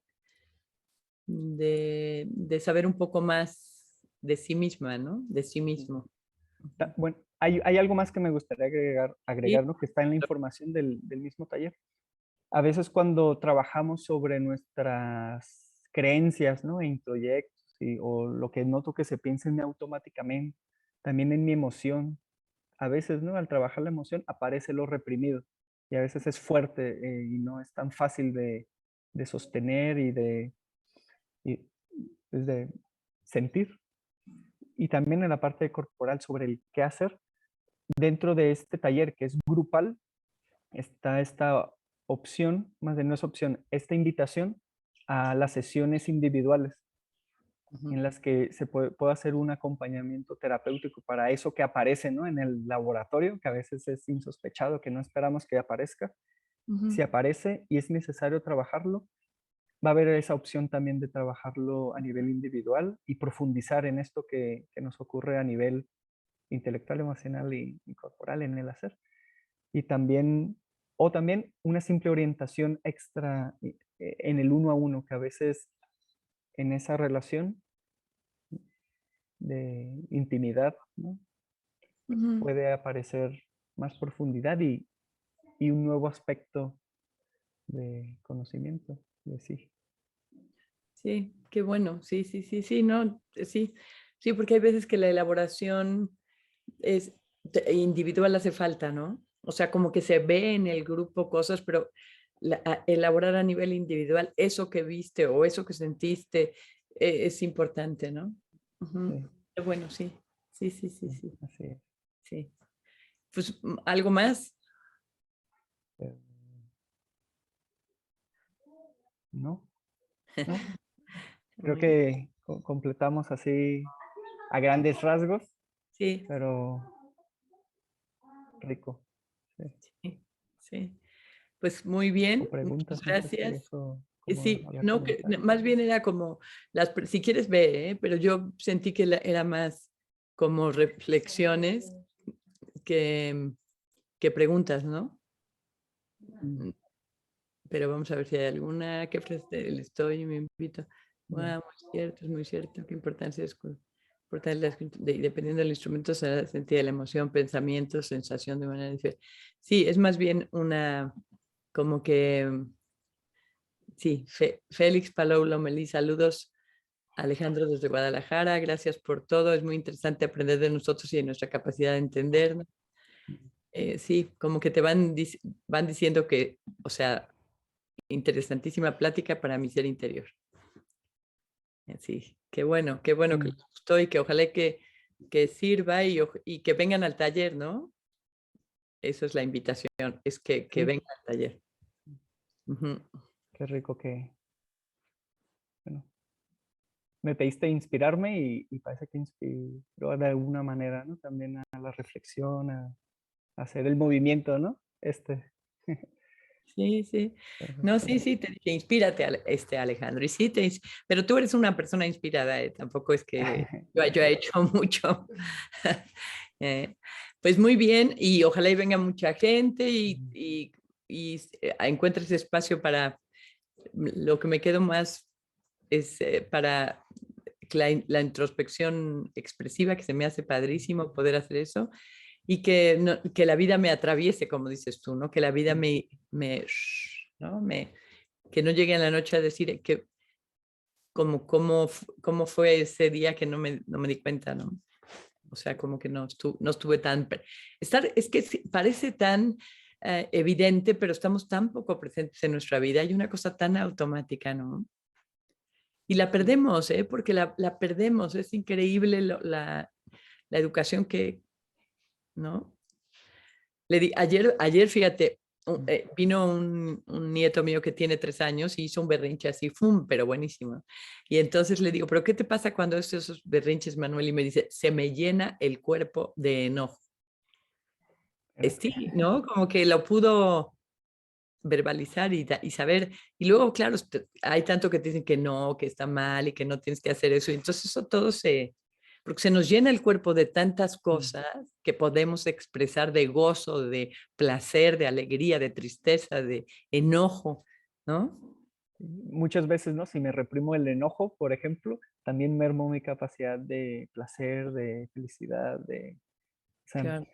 Speaker 1: saber un poco más de sí misma, ¿no? De sí mismo.
Speaker 2: Bueno, hay algo más que me gustaría
Speaker 1: Sí,
Speaker 2: agregar, ¿no? Que está en la información del mismo taller. A veces cuando trabajamos sobre nuestras creencias, ¿no? En proyectos o lo que noto que se piensa en mí automáticamente, también en mi emoción, a veces, ¿no? Al trabajar la emoción aparece lo reprimido y a veces es fuerte y no es tan fácil de sostener y, pues, de sentir. Y también en la parte corporal sobre el qué hacer. Dentro de este taller que es grupal, está esta opción, más bien no es opción, esta invitación a las sesiones individuales
Speaker 1: ujú,
Speaker 2: en las que se puede hacer un acompañamiento terapéutico para eso que aparece, ¿no? En el laboratorio, que a veces es insospechado, que no esperamos que aparezca. Si
Speaker 1: ujú,
Speaker 2: aparece y es necesario trabajarlo, va a haber esa opción también de trabajarlo a nivel individual y profundizar en esto que nos ocurre a nivel intelectual, emocional y corporal en el hacer. Y también, o también una simple orientación extra en el uno a uno, que a veces en esa relación de intimidad, ¿no?
Speaker 1: ujú.
Speaker 2: Puede aparecer más profundidad y un nuevo aspecto de conocimiento de sí.
Speaker 1: Sí, qué bueno. Sí, sí, sí, sí, no, sí. Sí, porque hay veces que la elaboración es individual hace falta, ¿no? O sea, como que se ve en el grupo cosas, pero elaborar a nivel individual eso que viste o eso que sentiste es importante, ¿no? Ujú.
Speaker 2: Sí,
Speaker 1: Qué bueno, sí. Sí, sí, sí,
Speaker 2: sí,
Speaker 1: sí,
Speaker 2: así es.
Speaker 1: sí. Pues algo más.
Speaker 2: Pero, ¿no? ¿No? Creo
Speaker 1: Muy bien.
Speaker 2: que completamos así a grandes rasgos,
Speaker 1: Sí,
Speaker 2: pero rico. Sí.
Speaker 1: sí, sí. Pues muy
Speaker 2: O
Speaker 1: bien, muchas
Speaker 2: preguntas, no sé si
Speaker 1: gracias.
Speaker 2: eso, como
Speaker 1: Sí,
Speaker 2: había
Speaker 1: no, que
Speaker 2: comentado.
Speaker 1: más bien era como, si quieres ve, pero yo sentí que era más como reflexiones que, que preguntas, ¿no?
Speaker 2: Mm,
Speaker 1: Mm, Pero vamos a ver si hay alguna que ofrece el estoy y me invito.
Speaker 2: ya.
Speaker 1: Wow, muy cierto, es muy cierto. Qué importancia es dependiendo del instrumento, se sentía la emoción, pensamiento, sensación de manera diferente. Sí, es más bien una, como que, sí, Félix Palou Lomelí, saludos. Alejandro desde Guadalajara, gracias por todo. Es muy interesante aprender de nosotros y de nuestra capacidad de entendernos. Sí, como que te van diciendo que, o sea, interesantísima plática para mi ser interior. Sí, qué bueno que
Speaker 2: Mm,
Speaker 1: les gustó y que ojalá que sirva y que vengan al taller, ¿no? Eso es la invitación, es que
Speaker 2: sí,
Speaker 1: vengan al taller. Ujú.
Speaker 2: qué rico que, bueno, me pediste inspirarme y parece que inspiró de alguna manera, ¿no? También a la reflexión, a hacer el movimiento, ¿no?
Speaker 1: Sí, sí. No,
Speaker 2: Perfecto.
Speaker 1: sí, sí, te dije, inspírate, Alejandro. Y sí, pero tú eres una persona inspirada, tampoco es que yo he
Speaker 2: Gracias.
Speaker 1: hecho mucho. Eh, pues muy bien, y ojalá y venga mucha gente
Speaker 2: Mm,
Speaker 1: y encuentres espacio para lo que me quedo más es para la introspección expresiva, que se me hace padrísimo poder hacer eso y que, que la vida me atraviese, como dices tú, ¿no? Que la vida
Speaker 2: mm,
Speaker 1: ¿no? Que no llegue en la noche a decir que cómo fue ese día que no me di cuenta, ¿no? O sea, como que no estuve tan... es que parece tan evidente, pero estamos tan poco presentes en nuestra vida. Hay una cosa tan automática, ¿no? Y la
Speaker 2: sí,
Speaker 1: perdemos, ¿eh? Porque la perdemos. Es increíble la educación que, ¿no? Ayer, fíjate, vino un nieto mío que tiene 3 años y hizo un berrinche así, ¡fum!, pero buenísimo. Y entonces le digo, ¿pero qué te pasa cuando haces esos berrinches, Manuel? Y me dice, se me llena el cuerpo de enojo. Sí, ¿no? Como que lo pudo verbalizar y saber. Y luego, claro, hay tanto que te dicen que no, que está mal y que no tienes que hacer eso. Y entonces eso todo porque se nos llena el cuerpo de tantas cosas que podemos expresar de gozo, de placer, de alegría, de tristeza, de enojo, ¿no?
Speaker 2: Muchas veces, ¿no? Si me reprimo el enojo, por ejemplo, también mermo mi capacidad de placer, de felicidad, o sea,
Speaker 1: Claro.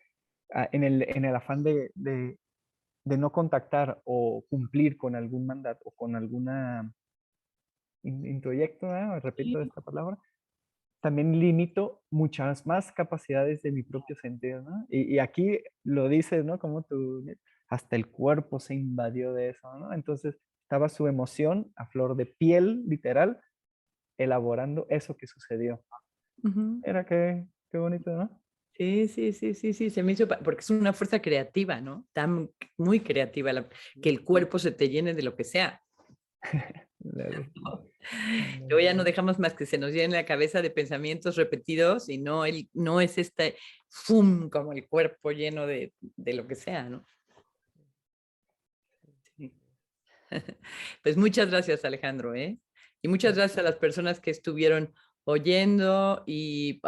Speaker 2: en el afán de no contactar o cumplir con algún mandato o con alguna introyecto, ¿no? Repito
Speaker 1: Sí.
Speaker 2: esta palabra, también limito muchas más capacidades de mi propio sentido, ¿no? Y aquí lo dices, ¿no? Como tú, hasta el cuerpo se invadió de eso, ¿no? Entonces estaba su emoción a flor de piel, literal, elaborando eso que sucedió.
Speaker 1: Ujú.
Speaker 2: Era qué bonito, ¿no?
Speaker 1: Sí, sí, sí, sí, sí, se me hizo, porque es una fuerza creativa, ¿no? Tan, muy creativa, que el cuerpo se te llene de lo que sea.
Speaker 2: Dale,
Speaker 1: Luego ya
Speaker 2: dale.
Speaker 1: no dejamos más que se nos llene la cabeza de pensamientos repetidos y no es este ¡fum!, como el cuerpo lleno de lo que sea, ¿no? Sí. Pues muchas gracias, Alejandro, ¿eh? Y muchas gracias a las personas que estuvieron oyendo y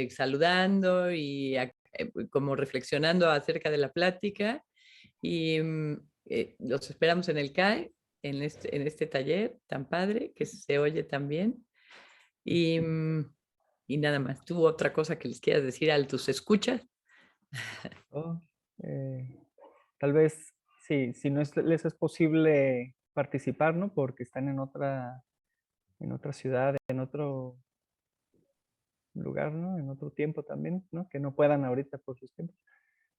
Speaker 1: saludando y como reflexionando acerca de la plática. Y los esperamos en el CAE, en este taller tan padre que se oye tan bien. Y, y nada más. ¿Tú otra cosa que les quieras decir a tus escuchas?
Speaker 2: Oh, eh, tal vez, sí, si no les es posible participar, ¿no? Porque están en otra ciudad, en otro lugar, ¿no? En otro tiempo también, ¿no? Que no puedan ahorita por sus tiempos.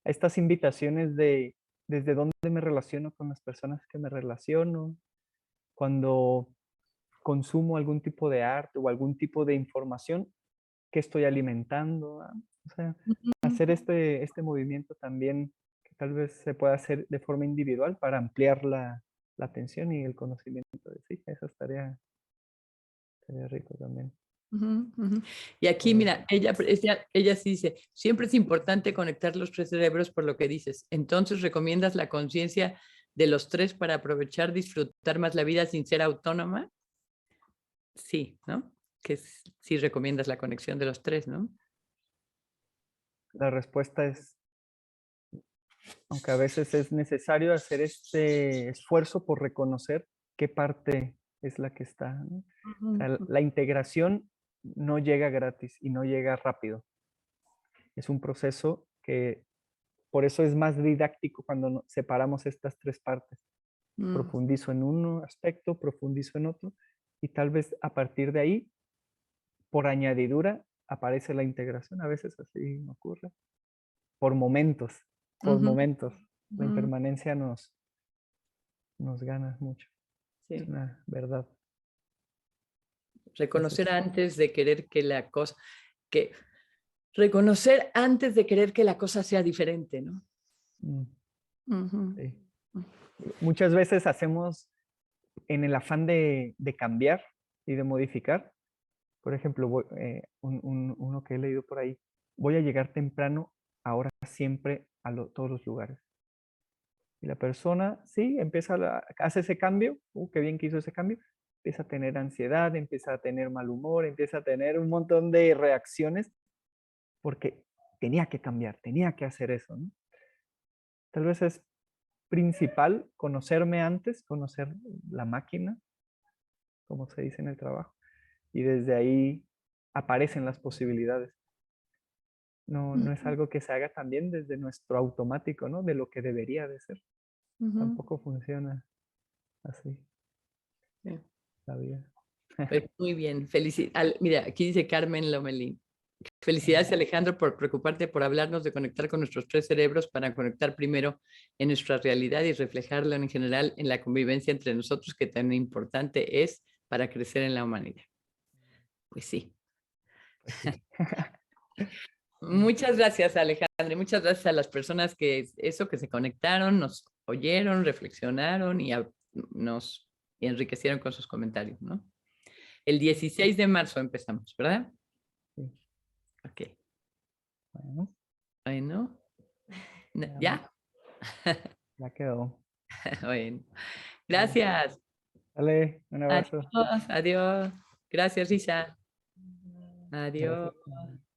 Speaker 2: Estas invitaciones de desde dónde me relaciono con las personas que me relaciono, cuando consumo algún tipo de arte o algún tipo de información, ¿qué estoy alimentando? O sea,
Speaker 1: Ujú,
Speaker 2: hacer este movimiento también, que tal vez se pueda hacer de forma individual para ampliar la atención y el conocimiento de sí. Eso estaría rico también.
Speaker 1: ujú, ujú. Y aquí,
Speaker 2: Poder.
Speaker 1: mira, ella sí dice, siempre es importante conectar los 3 cerebros por lo que dices. Entonces, ¿recomiendas la conciencia de los 3 para aprovechar, disfrutar más la vida sin ser autónoma? Sí, ¿no? Sí recomiendas la conexión de los 3, ¿no?
Speaker 2: La respuesta es, aunque a veces es necesario hacer este esfuerzo por reconocer qué parte es la que está, ¿no? O sea,
Speaker 1: Ujú,
Speaker 2: la integración no llega gratis y no llega rápido. Es un proceso que por eso es más didáctico cuando separamos estas tres partes.
Speaker 1: mm,
Speaker 2: Profundizo en un aspecto, profundizo en otro, y tal vez a partir de ahí, por añadidura, aparece la integración. A veces así ocurre. Por momentos, por
Speaker 1: ujú,
Speaker 2: momentos. La
Speaker 1: ujú,
Speaker 2: impermanencia nos gana mucho. Es
Speaker 1: sí.
Speaker 2: una verdad.
Speaker 1: Reconocer
Speaker 2: Entonces,
Speaker 1: antes de querer que reconocer antes de querer que la cosa sea diferente, ¿no?
Speaker 2: mm,
Speaker 1: Ujú.
Speaker 2: sí. Muchas veces hacemos en el afán de cambiar y de modificar. Por ejemplo, uno que he leído por ahí, voy a llegar temprano ahora siempre a todos los lugares. Y la persona, sí, hace ese cambio, qué bien que hizo ese cambio, empieza a tener ansiedad, empieza a tener mal humor, empieza a tener un montón de reacciones porque tenía que cambiar, tenía que hacer eso, ¿no? Tal vez es principal conocerme antes, conocer la máquina, como se dice en el trabajo, y desde ahí aparecen las posibilidades. No es
Speaker 1: Ujú,
Speaker 2: algo que se haga también desde nuestro automático, ¿no? De lo que debería de ser.
Speaker 1: ujú.
Speaker 2: Tampoco funciona así
Speaker 1: Sí.
Speaker 2: la vida.
Speaker 1: Pues muy bien, mira, aquí dice Carmen Lomelín. Felicidades,
Speaker 2: Ah,
Speaker 1: Alejandro, por preocuparte por hablarnos de conectar con nuestros 3 cerebros para conectar primero en nuestra realidad y reflejarlo en general en la convivencia entre nosotros, que tan importante es para crecer en la humanidad. Pues sí.
Speaker 2: pues sí.
Speaker 1: Muchas gracias, Alejandro, y muchas gracias a las personas que se conectaron, nos oyeron, reflexionaron y nos enriquecieron con sus comentarios, ¿no? El 16 de marzo empezamos, ¿verdad?
Speaker 2: Sí.
Speaker 1: Ok.
Speaker 2: Bueno,
Speaker 1: Bueno.
Speaker 2: ya,
Speaker 1: ¿Ya?
Speaker 2: ya quedó.
Speaker 1: Bueno.
Speaker 2: Vale.
Speaker 1: Gracias.
Speaker 2: Dale, un abrazo.
Speaker 1: Adiós. Adiós. Gracias, Isa. Adiós.
Speaker 2: Gracias.